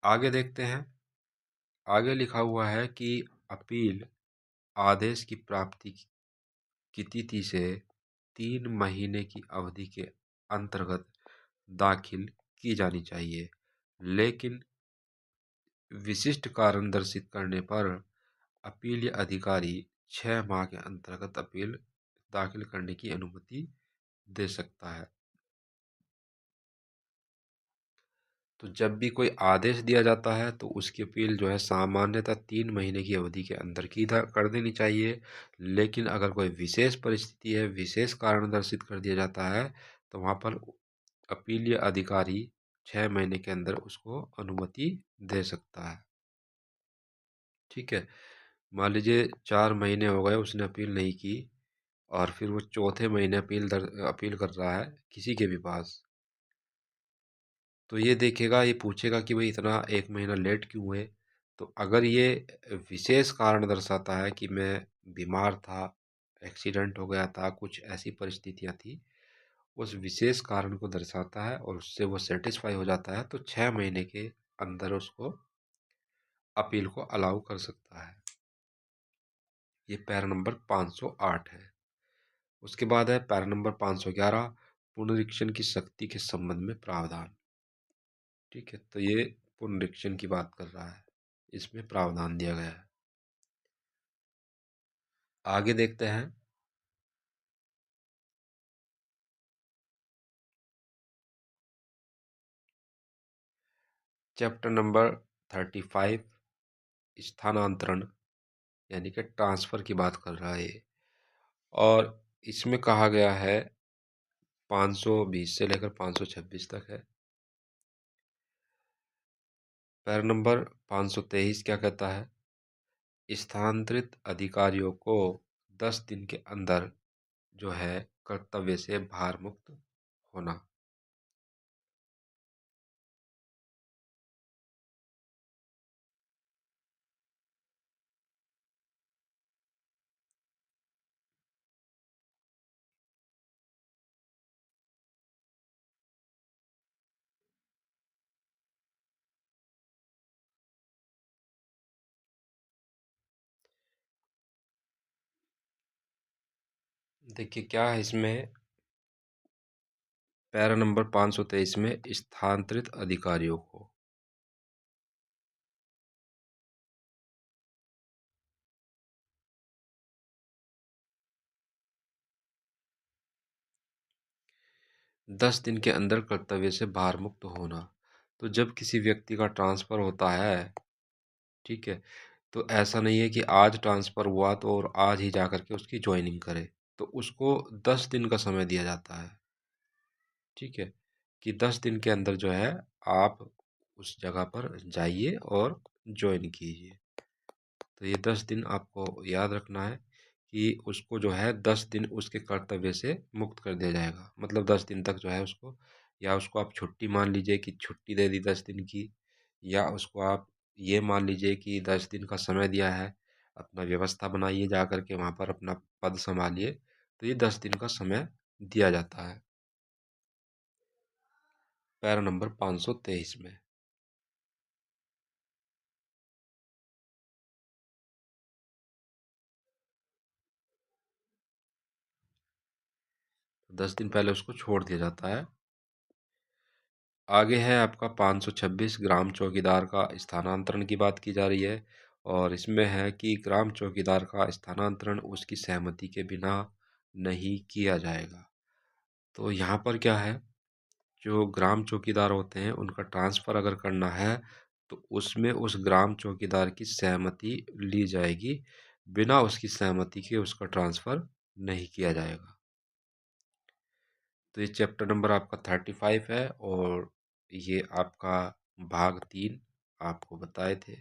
आगे देखते हैं। आगे लिखा हुआ है कि अपील आदेश की प्राप्ति की तिथि से 3 महीने की अवधि के अंतर्गत दाखिल की जानी चाहिए, लेकिन विशिष्ट कारण दर्शित करने पर अपीलीय अधिकारी 6 माह के अंतर्गत अपील दाखिल करने की अनुमति दे सकता है। तो जब भी कोई आदेश दिया जाता है तो उसकी अपील जो है सामान्यतः 3 महीने की अवधि के अंदर की कर देनी चाहिए, लेकिन अगर कोई विशेष परिस्थिति है, विशेष कारण दर्शित कर दिया जाता है, तो वहाँ पर अपीलीय अधिकारी 6 महीने के अंदर उसको अनुमति दे सकता है। ठीक है। मान लीजिए 4 महीने हो गए उसने अपील नहीं की, और फिर वो चौथे महीने अपील कर रहा है किसी के भी पास, तो ये देखेगा, ये पूछेगा कि भाई इतना 1 महीना लेट क्यों हुए। तो अगर ये विशेष कारण दर्शाता है कि मैं बीमार था, एक्सीडेंट हो गया था, कुछ ऐसी परिस्थितियां थी, उस विशेष कारण को दर्शाता है और उससे वो सेटिस्फाई हो जाता है, तो 6 महीने के अंदर उसको अपील को अलाउ कर सकता है। ये पैरा नंबर 508 है। उसके बाद है पैरा नंबर 511, पुनरीक्षण की शक्ति के संबंध में प्रावधान। ठीक है। तो ये पुनरीक्षण की बात कर रहा है, इसमें प्रावधान दिया गया है। आगे देखते हैं। चैप्टर नंबर 35, स्थानांतरण, यानी कि ट्रांसफर की बात कर रहा है ये। और इसमें कहा गया है 520 से लेकर 526 तक है। पैरा नंबर 523 क्या कहता है, स्थानांतरित अधिकारियों को 10 दिन के अंदर जो है कर्तव्य से भार मुक्त होना। देखिए क्या है इसमें, पैरा नंबर 523 में स्थानांतरित अधिकारियों को 10 दिन के अंदर कर्तव्य से भार मुक्त होना। तो जब किसी व्यक्ति का ट्रांसफ़र होता है, ठीक है, तो ऐसा नहीं है कि आज ट्रांसफ़र हुआ तो और आज ही जा कर के उसकी जॉइनिंग करे। तो उसको 10 दिन का समय दिया जाता है, ठीक है, कि 10 दिन के अंदर जो है आप उस जगह पर जाइए और जॉइन कीजिए। तो ये 10 दिन आपको याद रखना है कि उसको जो है 10 दिन उसके कर्तव्य से मुक्त कर दिया जाएगा। मतलब 10 दिन तक जो है उसको, या उसको आप छुट्टी मान लीजिए कि छुट्टी दे दी 10 दिन की, या उसको आप ये मान लीजिए कि 10 दिन का समय दिया है, अपना व्यवस्था बनाइए जा कर के वहाँ पर अपना पद सँभालिए। तो ये 10 दिन का समय दिया जाता है, पैरा नंबर 523 में। 10 दिन पहले उसको छोड़ दिया जाता है। आगे है आपका 526, ग्राम चौकीदार का स्थानांतरण की बात की जा रही है। और इसमें है कि ग्राम चौकीदार का स्थानांतरण उसकी सहमति के बिना नहीं किया जाएगा। तो यहाँ पर क्या है, जो ग्राम चौकीदार होते हैं उनका ट्रांसफ़र अगर करना है तो उसमें उस ग्राम चौकीदार की सहमति ली जाएगी। बिना उसकी सहमति के उसका ट्रांसफ़र नहीं किया जाएगा। तो ये चैप्टर नंबर आपका 35 है, और ये आपका भाग 3 आपको बताए थे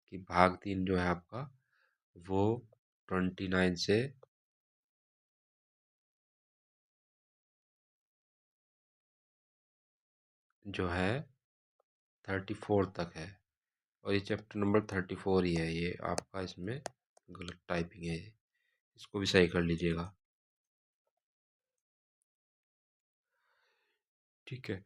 कि भाग 3 जो है आपका वो 29 से जो है 34 तक है। और ये चैप्टर नंबर 34 ही है, ये आपका इसमें गलत टाइपिंग है, इसको भी सही कर लीजिएगा, ठीक है।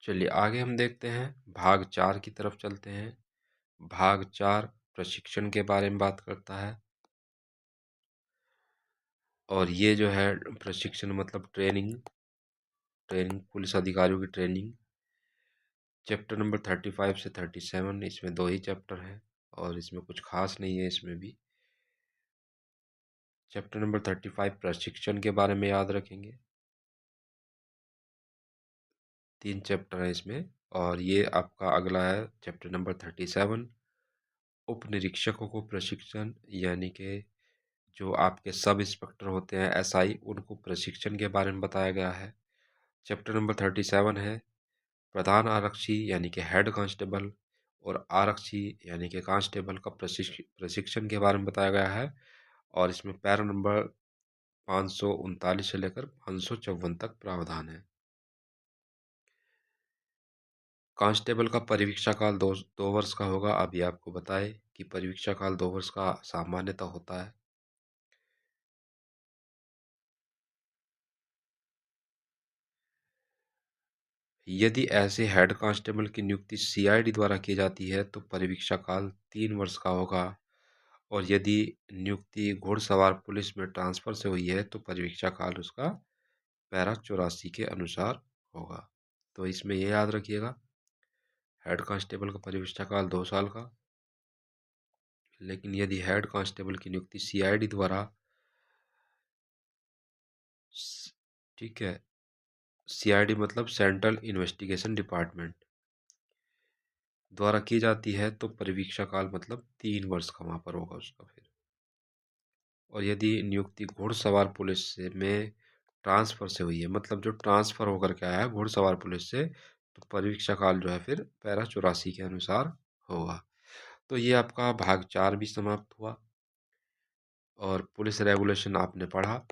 चलिए आगे हम देखते हैं, भाग 4 की तरफ चलते हैं। भाग 4 प्रशिक्षण के बारे में बात करता है। और ये जो है प्रशिक्षण मतलब ट्रेनिंग, ट्रेनिंग पुलिस अधिकारियों की ट्रेनिंग। चैप्टर नंबर 35 से 37, इसमें 2 ही चैप्टर हैं और इसमें कुछ खास नहीं है इसमें भी। चैप्टर नंबर 35 प्रशिक्षण के बारे में याद रखेंगे। 3 चैप्टर हैं इसमें। और ये आपका अगला है चैप्टर नंबर 37, उप निरीक्षकों को प्रशिक्षण, यानी कि जो आपके सब इंस्पेक्टर होते हैं एसआई, उनको प्रशिक्षण के बारे में बताया गया है। चैप्टर नंबर 37 है प्रधान आरक्षी यानी कि हेड कांस्टेबल और आरक्षी यानी कि कांस्टेबल का प्रशिक्षण के बारे में बताया गया है। और इसमें पैरा नंबर 539 से लेकर 554 तक प्रावधान है। कांस्टेबल का परिवीक्षा काल 2 वर्ष का होगा। अभी आपको बताए कि परिवीक्षा काल 2 वर्ष का सामान्यतः होता है। यदि ऐसे हेड कांस्टेबल की नियुक्ति सीआईडी द्वारा की जाती है तो परिवीक्षा काल 3 वर्ष का होगा। और यदि नियुक्ति घुड़सवार पुलिस में ट्रांसफर से हुई है तो परिवीक्षा काल उसका पैरा 84 के अनुसार होगा। तो इसमें ये याद रखिएगा, हेड कांस्टेबल का परिवीक्षा काल 2 साल का। लेकिन यदि हेड कांस्टेबल की नियुक्ति सीआईडी द्वारा, ठीक है, सीआईडी मतलब सेंट्रल इन्वेस्टिगेशन डिपार्टमेंट द्वारा की जाती है तो परिवीक्षा काल मतलब 3 वर्ष का वहाँ पर होगा उसका फिर। और यदि नियुक्ति घुड़सवार पुलिस से में ट्रांसफ़र से हुई है, मतलब जो ट्रांसफ़र होकर के आया है घुड़सवार पुलिस से, तो परिवीक्षा काल जो है फिर पैरा 84 के अनुसार होगा। तो ये आपका भाग 4 भी समाप्त हुआ। और पुलिस रेगुलेशन आपने पढ़ा,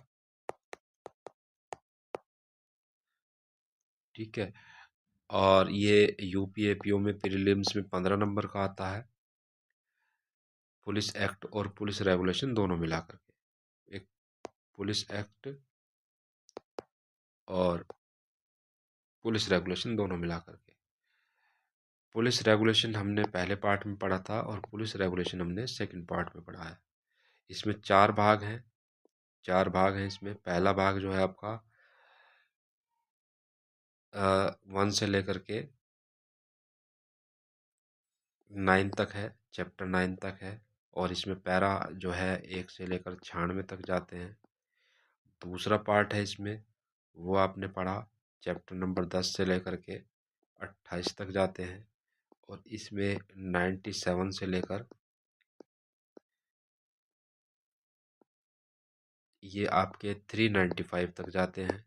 ठीक है। और ये यूपी एपीओ में प्रीलिम्स में 15 नंबर का आता है, पुलिस एक्ट और पुलिस रेगुलेशन दोनों मिला करके। एक पुलिस एक्ट और पुलिस रेगुलेशन दोनों मिला करके। पुलिस रेगुलेशन हमने पहले पार्ट में पढ़ा था और पुलिस रेगुलेशन हमने सेकंड पार्ट में पढ़ा है। इसमें 4 भाग हैं, 4 भाग हैं इसमें। पहला भाग जो है आपका 1 से लेकर के 9 तक है, चैप्टर 9 तक है। और इसमें पैरा जो है 1 से लेकर 96 तक जाते हैं। दूसरा पार्ट है इसमें, वो आपने पढ़ा चैप्टर नंबर 10 से लेकर के 28 तक जाते हैं। और इसमें 97 से लेकर ये आपके 395 तक जाते हैं।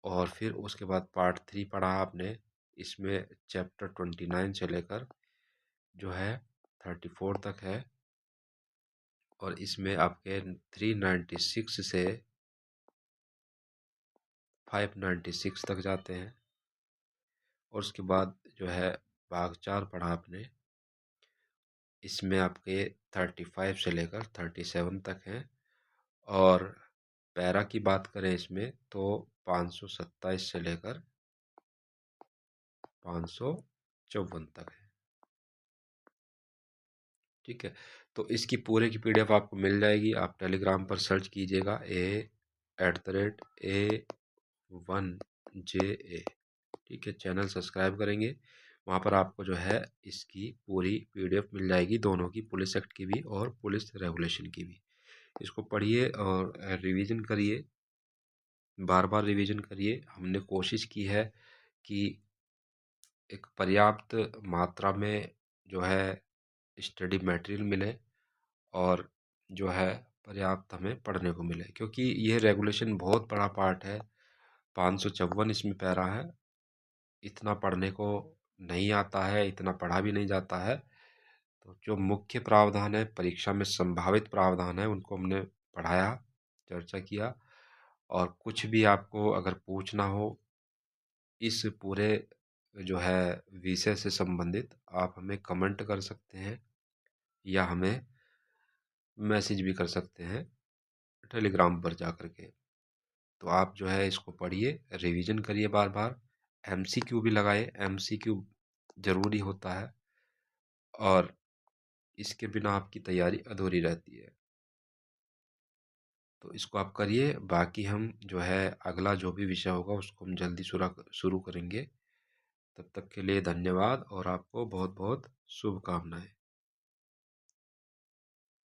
और फिर उसके बाद पार्ट 3 पढ़ा आपने, इसमें चैप्टर 29 से लेकर जो है 34 तक है। और इसमें आपके 396 से 596 तक जाते हैं। और उसके बाद जो है भाग 4 पढ़ा आपने, इसमें आपके 35 से लेकर 37 तक हैं। और पैरा की बात करें इसमें तो 527 से लेकर 554 तक है। ठीक है, तो इसकी पूरे की पीडीएफ आपको मिल जाएगी। आप टेलीग्राम पर सर्च कीजिएगा A@A1JA। ठीक है, चैनल सब्सक्राइब करेंगे, वहाँ पर आपको जो है इसकी पूरी पीडीएफ मिल जाएगी, दोनों की, पुलिस एक्ट की भी और पुलिस रेगुलेशन की भी। इसको पढ़िए और रिवीजन करिए, बार बार रिवीजन करिए। हमने कोशिश की है कि एक पर्याप्त मात्रा में जो है स्टडी मटेरियल मिले और जो है पर्याप्त हमें पढ़ने को मिले, क्योंकि ये रेगुलेशन बहुत बड़ा पार्ट है। 554 इसमें पैरा है, इतना पढ़ने को नहीं आता है, इतना पढ़ा भी नहीं जाता है। तो जो मुख्य प्रावधान है, परीक्षा में संभावित प्रावधान है, उनको हमने पढ़ाया, चर्चा किया। और कुछ भी आपको अगर पूछना हो इस पूरे जो है विषय से संबंधित, आप हमें कमेंट कर सकते हैं या हमें मैसेज भी कर सकते हैं टेलीग्राम पर जा कर के। तो आप जो है इसको पढ़िए, रिवीजन करिए बार बार, एमसीक्यू भी लगाए, एमसीक्यू ज़रूरी होता है और इसके बिना आपकी तैयारी अधूरी रहती है। तो इसको आप करिए, बाकी हम जो है अगला जो भी विषय होगा उसको हम जल्दी शुरू करेंगे। तब तक के लिए धन्यवाद और आपको बहुत बहुत शुभकामनाएं।